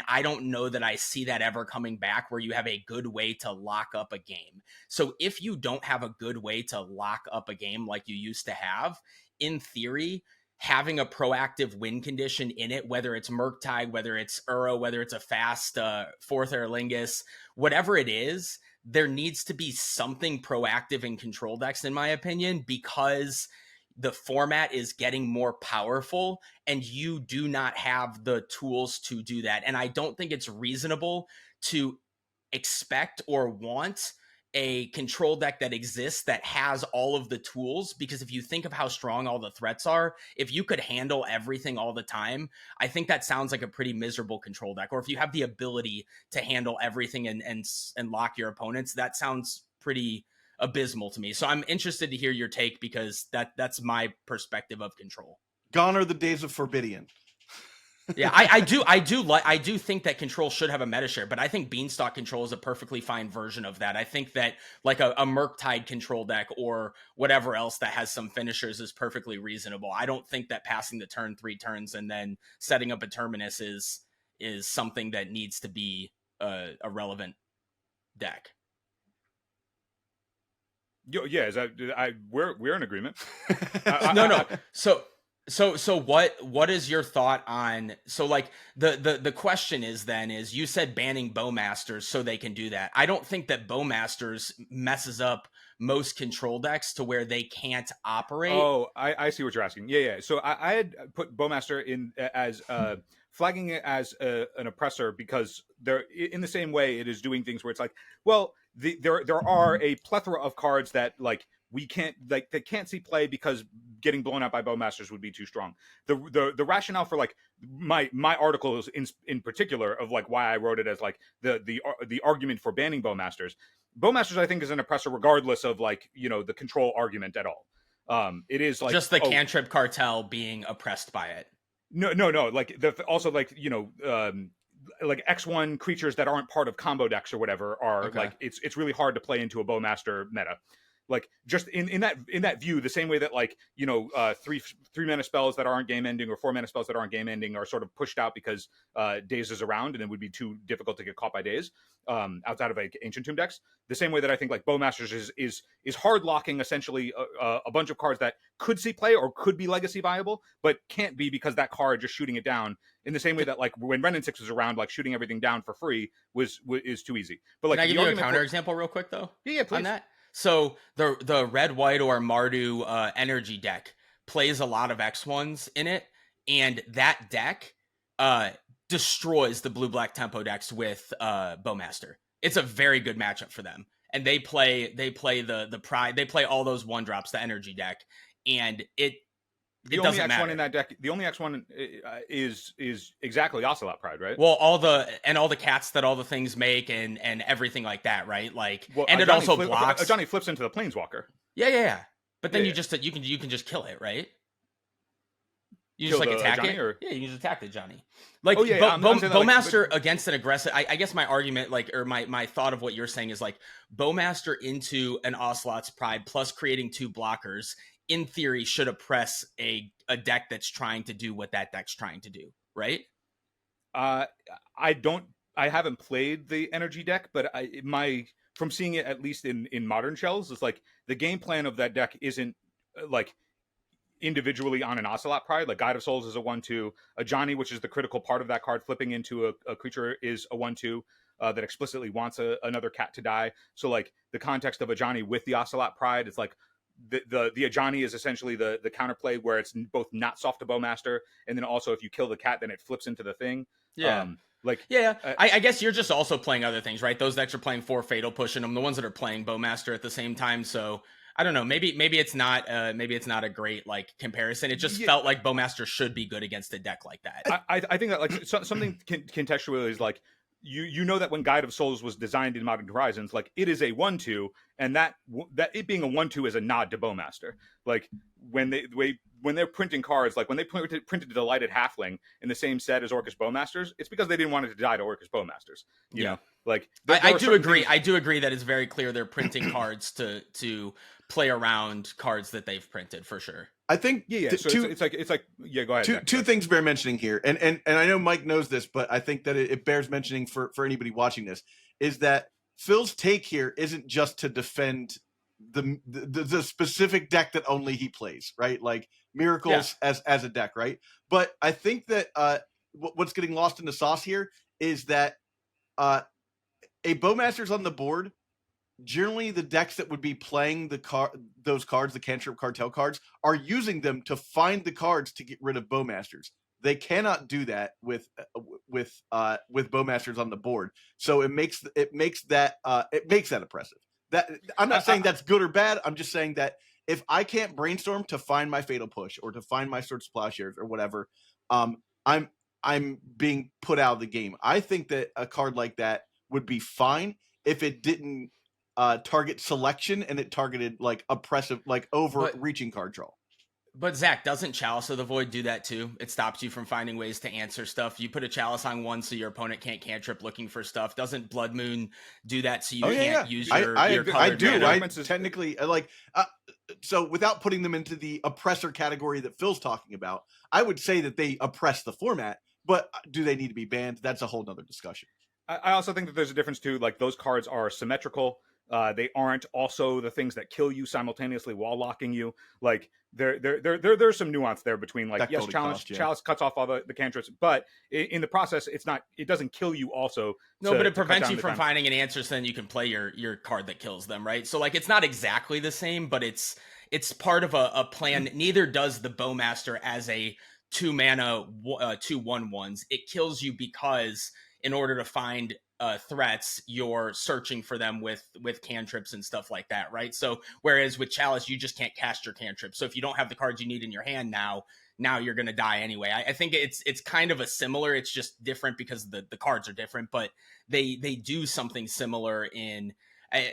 I don't know that I see that ever coming back where you have a good way to lock up a game. So if you don't have a good way to lock up a game like you used to have, in theory, having a proactive win condition in it, whether it's Murktide, whether it's Uro, whether it's a fast fourth Aerlingus, whatever it is, there needs to be something proactive in control decks, in my opinion, because the format is getting more powerful and you do not have the tools to do that. And I don't think it's reasonable to expect or want a control deck that exists that has all of the tools, because if you think of how strong all the threats are, if you could handle everything all the time, I think that sounds like a pretty miserable control deck. Or if you have the ability to handle everything and lock your opponents, that sounds pretty abysmal to me. So I'm interested to hear your take, because that's my perspective of control. Gone are the days of Forbidian. Yeah, I do think that control should have a meta share, but I think Beanstalk control is a perfectly fine version of that. I think that like a Murktide control deck or whatever else that has some finishers is perfectly reasonable. I don't think that passing the turn 3 turns and then setting up a Terminus is something that needs to be a relevant deck. Yeah, we're in agreement. No. So what is your thought on, so like the question is then is, you said banning Bowmasters so they can do that. I don't think that Bowmasters messes up most control decks to where they can't operate. Oh, I see what you're asking. Yeah. So I had put Bowmaster in as flagging it as an oppressor, because they're in the same way it is doing things where it's like, well, there are a plethora of cards that like we can't, like, they can't see play because getting blown out by Bowmasters would be too strong. The rationale for like my articles in particular of like why I wrote it as like the argument for banning Bowmasters. Bowmasters, I think, is an oppressor regardless of like, you know, the control argument at all. It is like just the cantrip cartel being oppressed by it. No. Like also like, you know, like X1 creatures that aren't part of combo decks or whatever are okay. Like it's really hard to play into a Bowmaster meta. Like just in that view, the same way that like, you know, three mana spells that aren't game ending or 4 mana spells that aren't game ending are sort of pushed out because Daze is around and it would be too difficult to get caught by Daze outside of like Ancient Tomb decks. The same way that I think like Bowmasters is hard locking essentially a bunch of cards that could see play or could be legacy viable, but can't be because that card just shooting it down. In the same way that like when Ren and 6 was around, like shooting everything down for free is too easy. But like, can I give you a counter example real quick though? Yeah, please. On that. So the red, white, or Mardu energy deck plays a lot of X1s in it, and that deck destroys the blue black tempo decks with Bowmaster. It's a very good matchup for them, and they play the pride. They play all those 1-drops, the energy deck, and the only X1 in that deck, the only X1 is exactly Ocelot Pride, right? Well, all the cats that all the things make and everything like that, right? Like, well, and it Johnny also blocks. Johnny flips into the Planeswalker. Yeah. But then you can just kill it, right? You just like attack Johnny, it. Or? Yeah, you can just attack the Johnny. Like Bowmaster against an aggressive. I guess my argument, like, or my thought of what you're saying is like Bowmaster into an Ocelot's Pride plus creating 2 blockers, in theory, should oppress a deck that's trying to do what that deck's trying to do, right? I haven't played the energy deck, but from seeing it at least in modern shells, it's like the game plan of that deck isn't like individually on an Ocelot Pride. Like Guide of Souls is a 1/2, a Johnny, which is the critical part of that card, flipping into a creature is a 1/2. That explicitly wants another cat to die. So like the context of a Johnny with the Ocelot Pride, it's like the Ajani is essentially the counterplay where it's both not soft to Bowmaster, and then also if you kill the cat, then it flips into the thing. Yeah. I guess you're just also playing other things, right? Those decks are playing 4 Fatal pushing them, the ones that are playing Bowmaster at the same time. So I don't know. Maybe it's not a great like comparison. It just felt like Bowmaster should be good against a deck like that. I think that like something contextually is like, you know that when Guide of Souls was designed in Modern Horizons, like it is a 1/2, and that it being a 1/2 is a nod to Bowmaster. Like when they're printing cards, like when they printed the Delighted Halfling in the same set as Orcus Bowmasters, it's because they didn't want it to die to Orcus Bowmasters. You know, like I do agree. I do agree that it's very clear they're printing cards to play around cards that they've printed for sure. I think so it's like go ahead. Two things bear mentioning here, and I know Mike knows this, but I think that it bears mentioning for anybody watching this, is that Phil's take here isn't just to defend the specific deck that only he plays, right? Like Miracles as a deck, right? But I think that what's getting lost in the sauce here is that a Bowmaster's on the board. Generally, the decks that would be playing those cards, the Cantrip Cartel cards, are using them to find the cards to get rid of Bowmasters. They cannot do that with Bowmasters on the board. So it makes that oppressive. That I'm not saying that's good or bad. I'm just saying that if I can't brainstorm to find my Fatal Push or to find my Swords to Plowshares or whatever, I'm being put out of the game. I think that a card like that would be fine if it didn't target selection and it targeted like oppressive, like overreaching card draw. But Zach, doesn't Chalice of the Void do that too? It stops you from finding ways to answer stuff. You put a Chalice on one so your opponent can't cantrip looking for stuff. Doesn't Blood Moon do that so you can't use your I do. I mana? technically like so without putting them into the oppressor category that Phil's talking about, I would say that they oppress the format, but do they need to be banned? That's a whole nother discussion. I also think that there's a difference too. Like those cards are symmetrical. They aren't also the things that kill you simultaneously while locking you. Like there's some nuance there between like, yes, Chalice cuts off all the cantrips, but in the process, it doesn't kill you also. No, but it prevents you from finding an answer, so then you can play your card that kills them, right? So like it's not exactly the same, but it's part of a plan. Neither does the Bowmaster as a 2 mana 2/1/1s. It kills you because in order to find threats, you're searching for them with cantrips and stuff like that, right? So whereas with Chalice, you just can't cast your cantrip. So if you don't have the cards you need in your hand now you're going to die anyway. I think it's kind of a similar, it's just different because the cards are different, but they do something similar in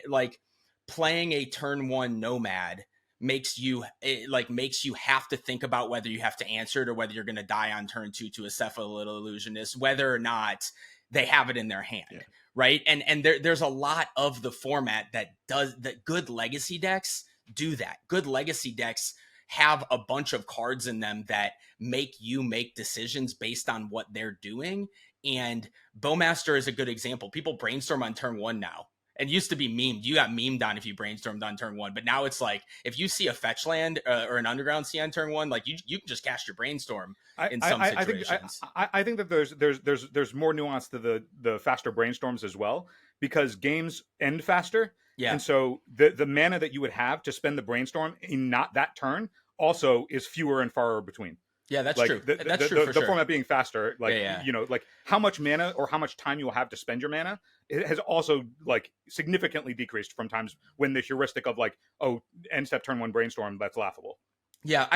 like playing a turn 1 Nomad makes you have to think about whether you have to answer it or whether you're going to die on turn 2 to a Cephalid Illusionist, whether or not they have it in their hand, right? And there's a lot of the format that good legacy decks do that. Good legacy decks have a bunch of cards in them that make you make decisions based on what they're doing. And Bowmaster is a good example. People brainstorm on turn 1 now. And used to be memed. You got memed on if you brainstormed on turn 1, but now it's like if you see a fetch land or an underground sea on turn 1, like you can just cast your brainstorm in some situations. I think that there's more nuance to the faster brainstorms as well, because games end faster. Yeah. And so the mana that you would have to spend the brainstorm in not that turn also is fewer and far between. Yeah, that's like, true. That's true. The format being faster, like you know, like how much mana or how much time you will have to spend your mana, it has also like significantly decreased from times when the heuristic of like, oh, end step turn 1 brainstorm, that's laughable. Yeah,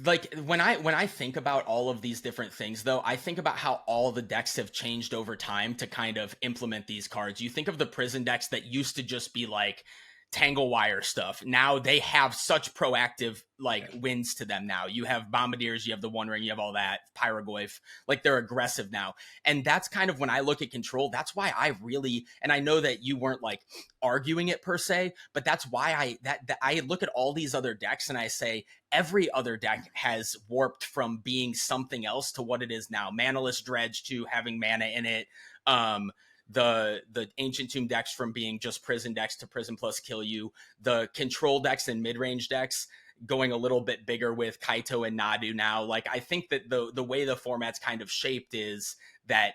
like when I think about all of these different things, though, I think about how all the decks have changed over time to kind of implement these cards. You think of the prison decks that used to just be like Tangle Wire stuff. Now they have such proactive wins to them. Now you have Bombardiers, you have the One Ring, you have all that Pyrogoyf, like they're aggressive now. And that's kind of when I look at Control, that's why I really, and I know that you weren't like arguing it per se, but that's why I look at all these other decks and I say every other deck has warped from being something else to what it is now. Manaless Dredge to having mana in it. The Ancient Tomb decks from being just prison decks to prison plus kill you, the control decks and mid-range decks going a little bit bigger with Kaito and Nadu now. Like I think that the way the format's kind of shaped is that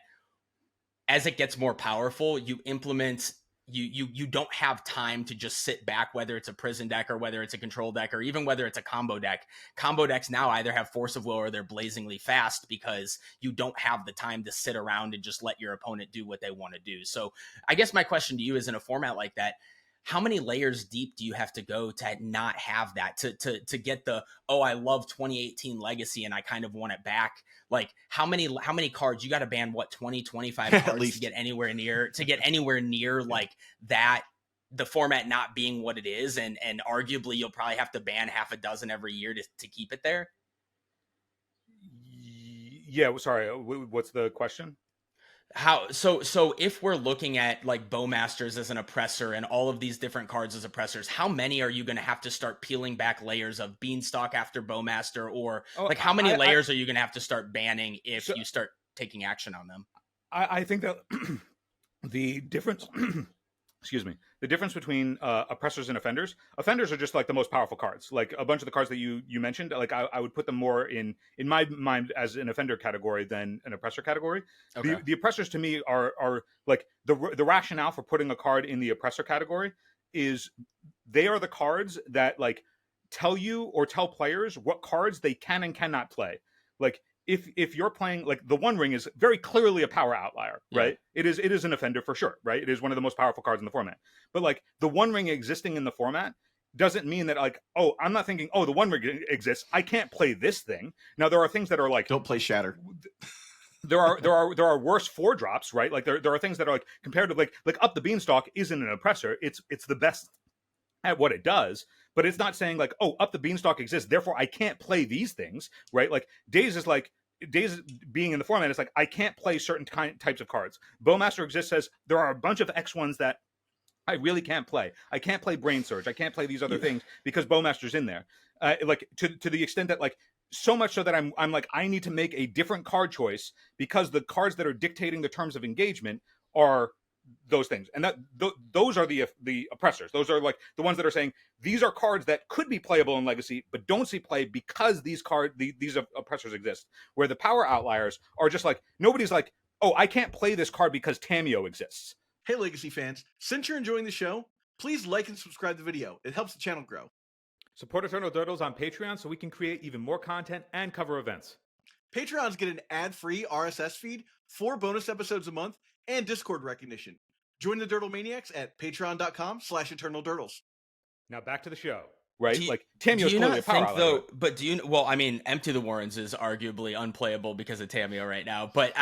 as it gets more powerful, you implement you don't have time to just sit back, whether it's a prison deck or whether it's a control deck or even whether it's a combo deck. Combo decks now either have Force of Will or they're blazingly fast because you don't have the time to sit around and just let your opponent do what they want to do. So I guess my question to you is, in a format like that, how many layers deep do you have to go to not have that, to get the, oh, I love 2018 Legacy and I kind of want it back? Like how many cards you got to ban, 20, 25 cards to get anywhere near like that the format not being what it is, and arguably you'll probably have to ban half a dozen every year to keep it there. Yeah, sorry. What's the question? How so if we're looking at like Bowmasters as an oppressor and all of these different cards as oppressors, how many are you going to have to start peeling back layers of Beanstalk after Bowmaster, or Oh, like how many layers are you going to have to start banning if so you start taking action on them? I think that the difference excuse me, the difference between oppressors and offenders are just like the most powerful cards. Like a bunch of the cards that you mentioned, like I would put them more in my mind as an offender category than an oppressor category. Okay. The oppressors to me are like the rationale for putting a card in the oppressor category is they are the cards that like tell you or tell players what cards they can and cannot play. Like if you're playing, like, the One Ring is very clearly a power outlier, right? Yeah. It is an offender for sure, right? It is one of the most powerful cards in the format. But like the One Ring existing in the format doesn't mean that, like, oh, I'm not thinking, oh, the One Ring exists, I can't play this thing. Now there are things that are like, Don't play Shatter. there are worse 4-drops, right? Like there are things that are like compared to like Up the Beanstalk isn't an oppressor. It's the best at what it does, but it's not saying like, oh, Up the Beanstalk exists, therefore I can't play these things, right? Like Daze is like, Daze being in the format is like, I can't play certain types of cards. Bowmaster exists says there are a bunch of X ones that I really can't play. I can't play Brain Surge. I can't play these other things because Bowmaster's in there. Like to the extent that like, so much so that I'm like, I need to make a different card choice because the cards that are dictating the terms of engagement are those things, and that those are the oppressors. Those are like the ones that are saying these are cards that could be playable in Legacy but don't see play because these oppressors exist. Where the power outliers are just like, nobody's like, oh, I can't play this card because Tameo exists. Hey, Legacy fans, since you're enjoying the show, please like and subscribe the video. It helps the channel grow. Support Eternal Turtles on Patreon so we can create even more content and cover events. Patreons get an ad-free RSS feed, 4 bonus episodes a month, and Discord recognition. Join the Dirtle Maniacs at patreon.com/eternaldurtles. Now back to the show. Right? Do you, like Tameo is clearly a power outlier. Though, but do you, well, I mean, Empty the Warrens is arguably unplayable because of Tameo right now. But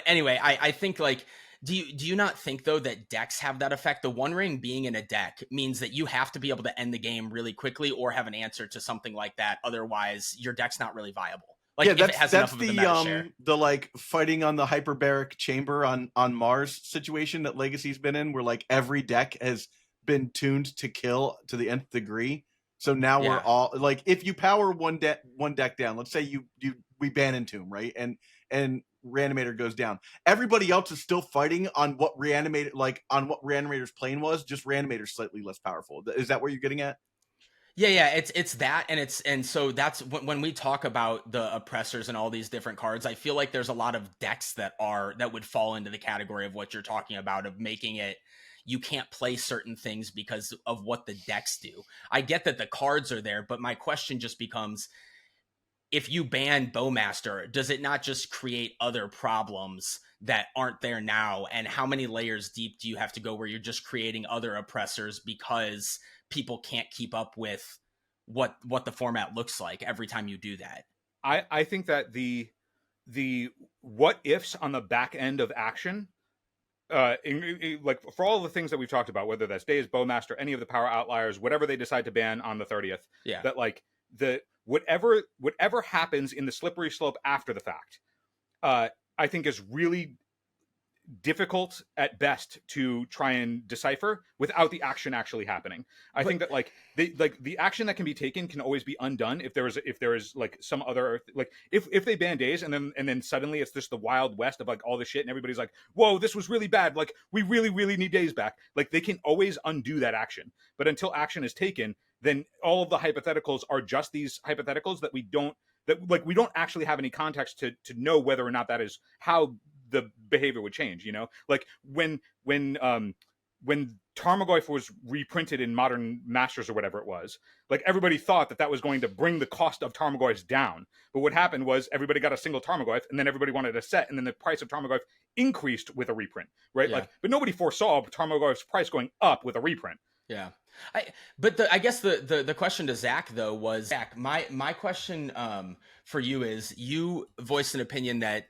anyway, I think like, do you not think though that decks have that effect? The One Ring being in a deck means that you have to be able to end the game really quickly or have an answer to something like that. Otherwise, your deck's not really viable. Like, yeah, that's the like fighting on the hyperbaric chamber on Mars situation that Legacy's been in, where like every deck has been tuned to kill to the nth degree. So now we're all like, if you power one deck down, let's say we ban Entomb, right? And Reanimator goes down. Everybody else is still fighting on what Reanimator's plane was, just Reanimator's slightly less powerful. Is that what you're getting at? Yeah, it's that, and so that's when we talk about the oppressors and all these different cards, I feel like there's a lot of decks that would fall into the category of what you're talking about, of making it you can't play certain things because of what the decks do. I get that the cards are there, but my question just becomes, if you ban Bowmaster, does it not just create other problems that aren't there now? And how many layers deep do you have to go where you're just creating other oppressors because people can't keep up with what the format looks like every time you do that? I think that the what ifs on the back end of action, like for all the things that we've talked about, whether that's Daze, Bowmaster, any of the power outliers, whatever they decide to ban on the 30th, that like whatever happens in the slippery slope after the fact, I think is really difficult at best to try and decipher without the action actually happening. I think that like the action that can be taken can always be undone if there is like some other, like if they ban Daze and then suddenly it's just the Wild West of like all the shit and everybody's like, whoa, this was really bad, like we really need Daze back. Like they can always undo that action, but until action is taken, then all of the hypotheticals are just these hypotheticals that we don't actually have any context to know whether or not that is how the behavior would change, you know? Like when Tarmogoyf was reprinted in Modern Masters or whatever it was, like everybody thought that was going to bring the cost of Tarmogoyfs down. But what happened was everybody got a single Tarmogoyf and then everybody wanted a set, and then the price of Tarmogoyf increased with a reprint, right? Yeah. Like, but nobody foresaw Tarmogoyf's price going up with a reprint. Yeah. I guess the question to Zach though was, Zach, my question for you is, you voiced an opinion that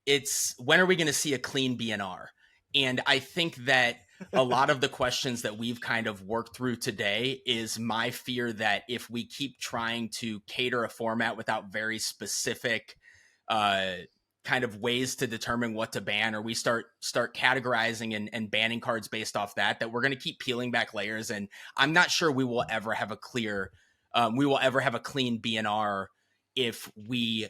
it's, when are we going to see a clean BNR? And I think that a lot of the questions that we've kind of worked through today is my fear that if we keep trying to cater a format without very specific uh, kind of ways to determine what to ban, or we start categorizing and banning cards based off that we're going to keep peeling back layers. And I'm not sure we will ever have a clean BNR if we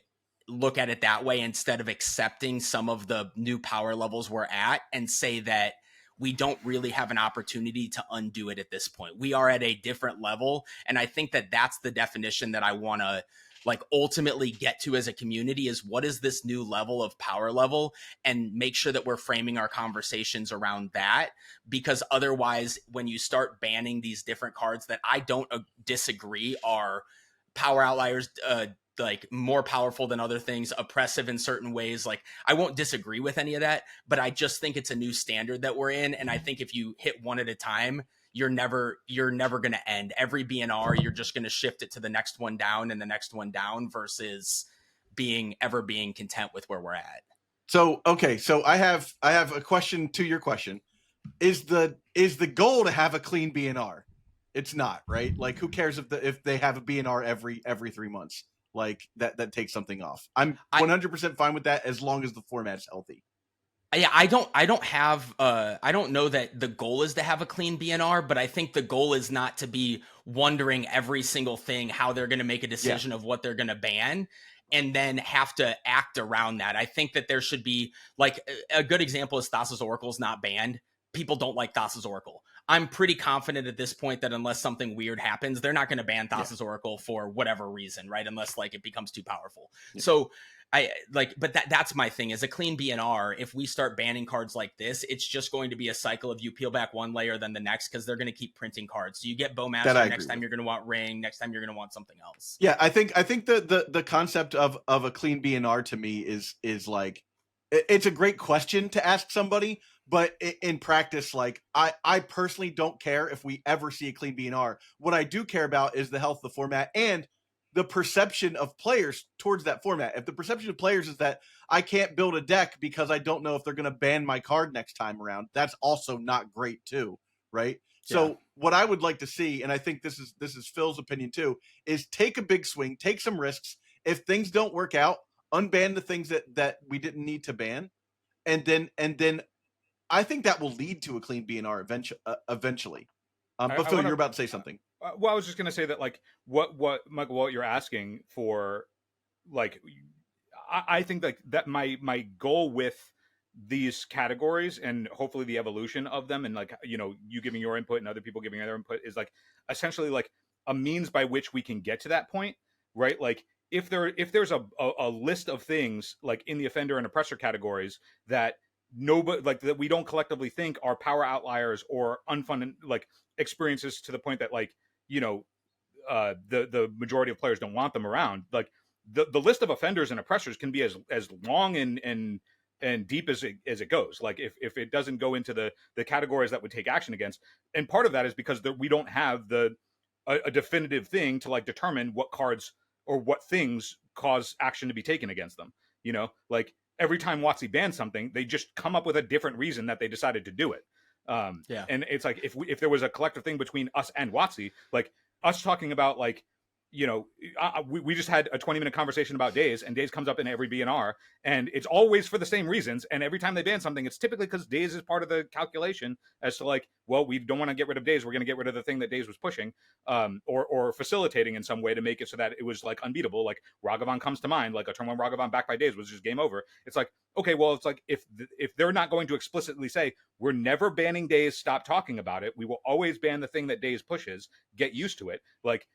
look at it that way, instead of accepting some of the new power levels we're at and say that we don't really have an opportunity to undo it at this point. We are at a different level. And I think that that's the definition that I want to like ultimately get to as a community, is what is this new level of power level, and make sure that we're framing our conversations around that. Because otherwise, when you start banning these different cards that I don't disagree are power outliers, like more powerful than other things, oppressive in certain ways, like I won't disagree with any of that, but I just think it's a new standard that we're in. And I think if you hit one at a time, you're never going to end. Every BNR, you're just going to shift it to the next one down and the next one down, versus being content with where we're at. So okay, so I have a question to your question. Is the goal to have a clean BNR? It's not, right? Like, who cares if they have a BNR every 3 months? Like that takes something off. I'm 100% fine with that as long as the format's healthy. Yeah, I don't know that the goal is to have a clean BNR, but I think the goal is not to be wondering every single thing, how they're going to make a decision of what they're going to ban, and then have to act around that. I think that there should be, like, a good example is Thassa's Oracle's not banned. People don't like Thassa's Oracle. I'm pretty confident at this point that unless something weird happens, they're not going to ban Thassa's Oracle for whatever reason, right? Unless like it becomes too powerful. So but that's my thing, is a clean BNR. If we start banning cards like this, it's just going to be a cycle of you peel back one layer, then the next, because they're going to keep printing cards. So you get Bowmaster, next time you're going to want Ring, next time you're going to want something else. Yeah, I think the concept of a clean BNR to me is like, it's a great question to ask somebody, but in practice, like I personally don't care if we ever see a clean BNR. What I do care about is the health of the format and the perception of players towards that format. If the perception of players is that I can't build a deck because I don't know if they're going to ban my card next time around, that's also not great too, right? Yeah. So what I would like to see, and I think this is Phil's opinion too, is take a big swing, take some risks. If things don't work out, unban the things that we didn't need to ban, and then I think that will lead to a clean BNR eventually. But Phil, you're about to say something. Well, I was just going to say that, like, what Michael, what you're asking for, like, I think like that my goal with these categories and hopefully the evolution of them, and like, you know, you giving your input and other people giving their input, is like essentially like a means by which we can get to that point, right? Like if there's a list of things like in the offender and oppressor categories that nobody, like, that we don't collectively think are power outliers or unfun like experiences, to the point that, like, you know, the majority of players don't want them around, like the list of offenders and oppressors can be as long and deep as it goes. Like if it doesn't go into the categories that would take action against, and part of that is because we don't have a definitive thing to like determine what cards or what things cause action to be taken against them. You know, like every time WotC bans something, they just come up with a different reason that they decided to do it. And it's like if there was a collective thing between us and WotC, like us talking about, like, you know, we just had a 20-minute conversation about Daze, and Daze comes up in every BNR, and it's always for the same reasons. And every time they ban something, it's typically because Daze is part of the calculation as to, like, well, we don't want to get rid of Daze, we're going to get rid of the thing that Daze was pushing, or facilitating in some way to make it so that it was like unbeatable. Like Ragavan comes to mind, like a turn one Ragavan backed by Daze was just game over. It's like, okay, well, it's like if they're not going to explicitly say we're never banning Daze, stop talking about it, we will always ban the thing that Daze pushes, get used to it. Like,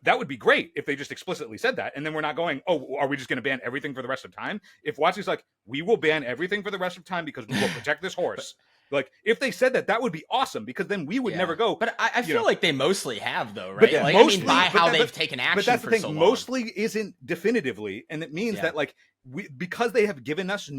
that would be great if they just explicitly said that, and then we're not going, oh, are we just going to ban everything for the rest of time? If WotC's like, we will ban everything for the rest of time because we will protect this horse. Like, if they said that would be awesome, because then we would never go. But I feel like they mostly have, though, right? But like, mostly, I mean, by how they've taken action. But that's for the thing. So long. Mostly isn't definitively, and it means that, like, because they have given us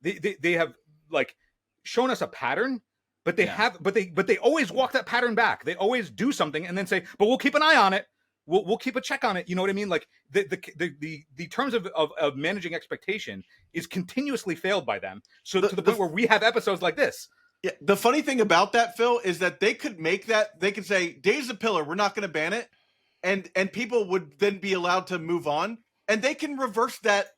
they have like shown us a pattern. But they have, but they always walk that pattern back. They always do something and then say, but we'll keep an eye on it. We'll keep a check on it. You know what I mean? Like the terms of managing expectation is continuously failed by them. So to the point where we have episodes like this. Yeah, the funny thing about that, Phil, is that they could make that. They could say Daze the Pillar, we're not going to ban it, and people would then be allowed to move on, and they can reverse that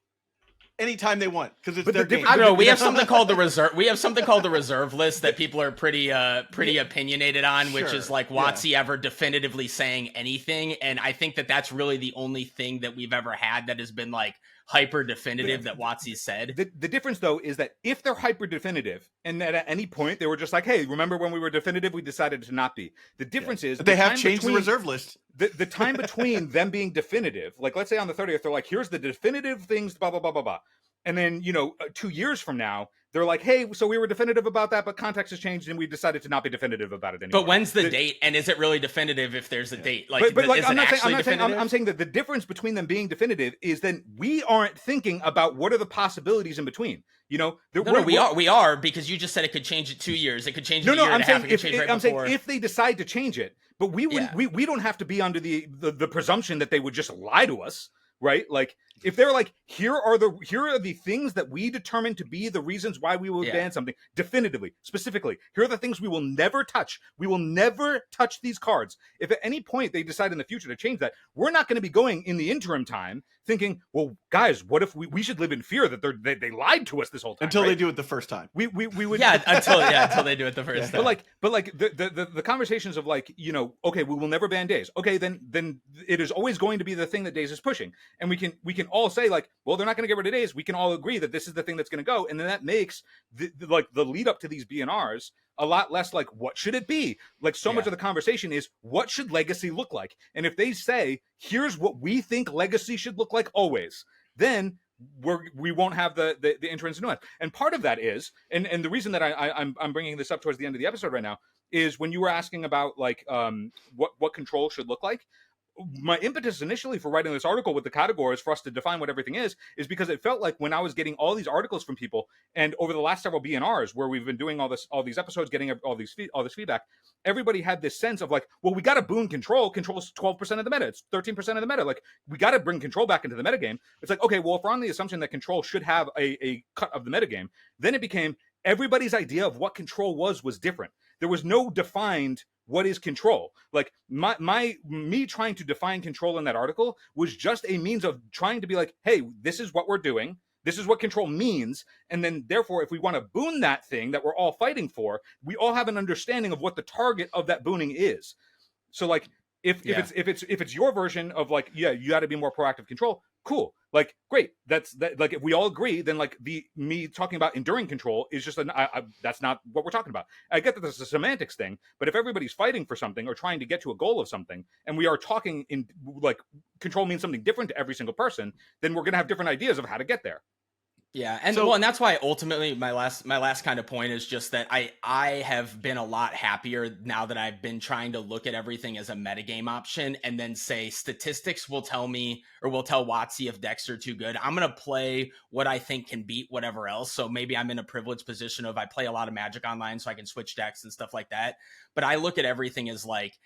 anytime they want because it's But their the game. I don't know. We You have something called the reserve. We have something called the reserve list that people are pretty opinionated on, which Sure, is like yeah. WotC ever definitively saying anything. And I think that that's really the only thing that we've ever had that has been like hyper definitive that WotC said. The difference though is that if they're hyper definitive and that at any point they were just like, hey, remember when we were definitive, we decided to not be. The difference is They have changed the reserve list. The time between them being definitive, like let's say on the 30th, they're like, here's the definitive things, blah, blah, blah, blah, blah. And then, 2 years from now, they're like, hey, so we were definitive about that, but context has changed and we decided to not be definitive about it anymore. But when's the date? And is it really definitive if there's a date? Like, but like, is it actually definitive? I'm saying that the difference between them being definitive is then we aren't thinking about what are the possibilities in between. No, we are because you just said it could change in 2 years. It could change in a year and a half. It could change right before. Saying if they decide to change it, but we don't have to be under the presumption that they would just lie to us. Right, like if they're like, here are the things that we determined to be the reasons why we will ban something definitively, specifically. Here are the things we will never touch. We will never touch these cards. If at any point they decide in the future to change that, we're not going to be going in the interim time thinking, well, guys, what if we should live in fear that they lied to us this whole time until they do it the first time. We would until they do it the first time. But like the conversations of like, okay, we will never ban Daze. Okay, then it is always going to be the thing that Daze is pushing. And we can all say like, well, they're not going to get rid of Daze. We can all agree that this is the thing that's going to go, and then that makes the lead up to these BNRs a lot less like what should it be. Like so much of the conversation is what should Legacy look like, and if they say here's what we think Legacy should look like always, then we won't have the entrance into it. And part of that is, and the reason that I'm bringing this up towards the end of the episode right now is when you were asking about like what control should look like. My impetus initially for writing this article with the categories for us to define what everything is because it felt like when I was getting all these articles from people and over the last several BNRs where we've been doing all these episodes, getting all this feedback, everybody had this sense of like, well, we got to boon control. Control's 12% of the meta. It's 13% of the meta. Like we got to bring control back into the metagame. It's like, okay, well, if we're on the assumption that control should have a cut of the metagame, then it became everybody's idea of what control was different. There was no defined what is control. Like me trying to define control in that article was just a means of trying to be like, hey, this is what we're doing. This is what control means. And then therefore, if we want to boon that thing that we're all fighting for, we all have an understanding of what the target of that booning is. So like if it's your version of like, yeah, you got to be more proactive control, cool. Like, great. That's that. Like, if we all agree, then like me talking about enduring control is just that's not what we're talking about. I get that this is a semantics thing, but if everybody's fighting for something or trying to get to a goal of something, and we are talking in like control means something different to every single person, then we're gonna have different ideas of how to get there. Yeah, and and that's why ultimately my last kind of point is just that I have been a lot happier now that I've been trying to look at everything as a metagame option and then say statistics will tell me or will tell WotC if decks are too good. I'm gonna play what I think can beat whatever else. So maybe I'm in a privileged position of I play a lot of Magic Online so I can switch decks and stuff like that. But I look at everything as like,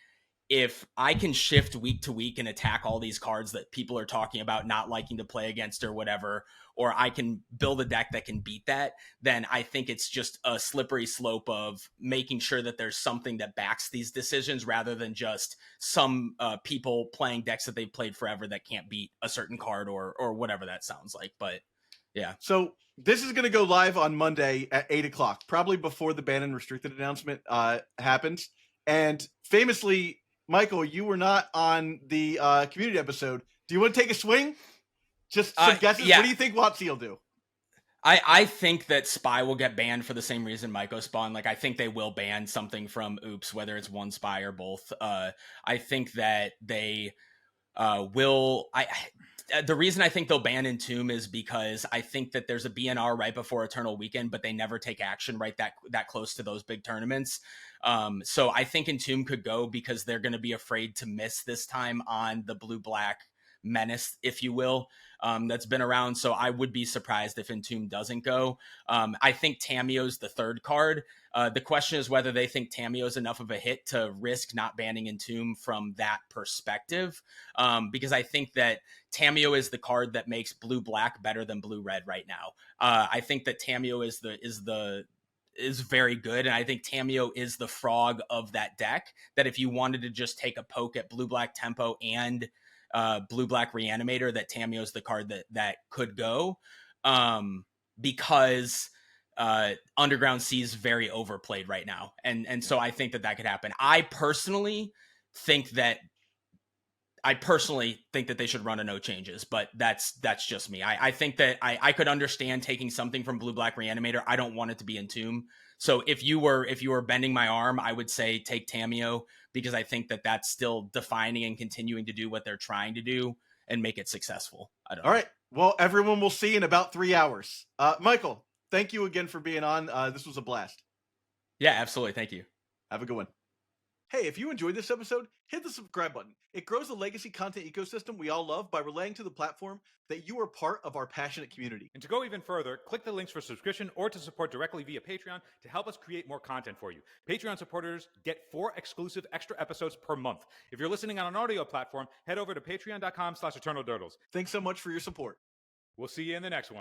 if I can shift week to week and attack all these cards that people are talking about not liking to play against or whatever, or I can build a deck that can beat that, then I think it's just a slippery slope of making sure that there's something that backs these decisions rather than just some people playing decks that they've played forever that can't beat a certain card or whatever that sounds like. But yeah. So this is going to go live on Monday at 8 o'clock, probably before the ban and restricted announcement happens. And famously, Michael, you were not on the community episode. Do you want to take a swing? Just some guesses. Yeah. What do you think WotC will do? I think that Spy will get banned for the same reason Myco spawned. Like, I think they will ban something from Oops, whether it's one Spy or both. I think that they will... The reason I think they'll ban Entomb is because I think that there's a BNR right before Eternal Weekend, but they never take action right that close to those big tournaments. So I think Entomb could go because they're going to be afraid to miss this time on the blue-black menace, if you will, that's been around. So I would be surprised if Entomb doesn't go. I think Tameo's the third card. The question is whether they think Tameo's enough of a hit to risk not banning Entomb from that perspective. Because I think that Tameo is the card that makes blue-black better than blue-red right now. I think that Tameo is is very good, and I think Tamiyo is the frog of that deck. That if you wanted to just take a poke at blue black tempo and blue black reanimator, that Tamiyo is the card that could go, because Underground Sea is very overplayed right now, and so I think that could happen. I personally think that they should run a no changes, but that's just me. I think that I could understand taking something from blue black reanimator. I don't want it to be Entomb. So if you were bending my arm, I would say take Tamiyo, because I think that that's still defining and continuing to do what they're trying to do and make it successful. I don't know. All right. Well, everyone will see in about 3 hours. Michael, thank you again for being on. This was a blast. Yeah, absolutely. Thank you. Have a good one. Hey, if you enjoyed this episode, hit the subscribe button. It grows the legacy content ecosystem we all love by relaying to the platform that you are part of our passionate community. And to go even further, click the links for subscription or to support directly via Patreon to help us create more content for you. Patreon supporters get 4 exclusive extra episodes per month. If you're listening on an audio platform, head over to patreon.com/eternaldurdles. Thanks so much for your support. We'll see you in the next one.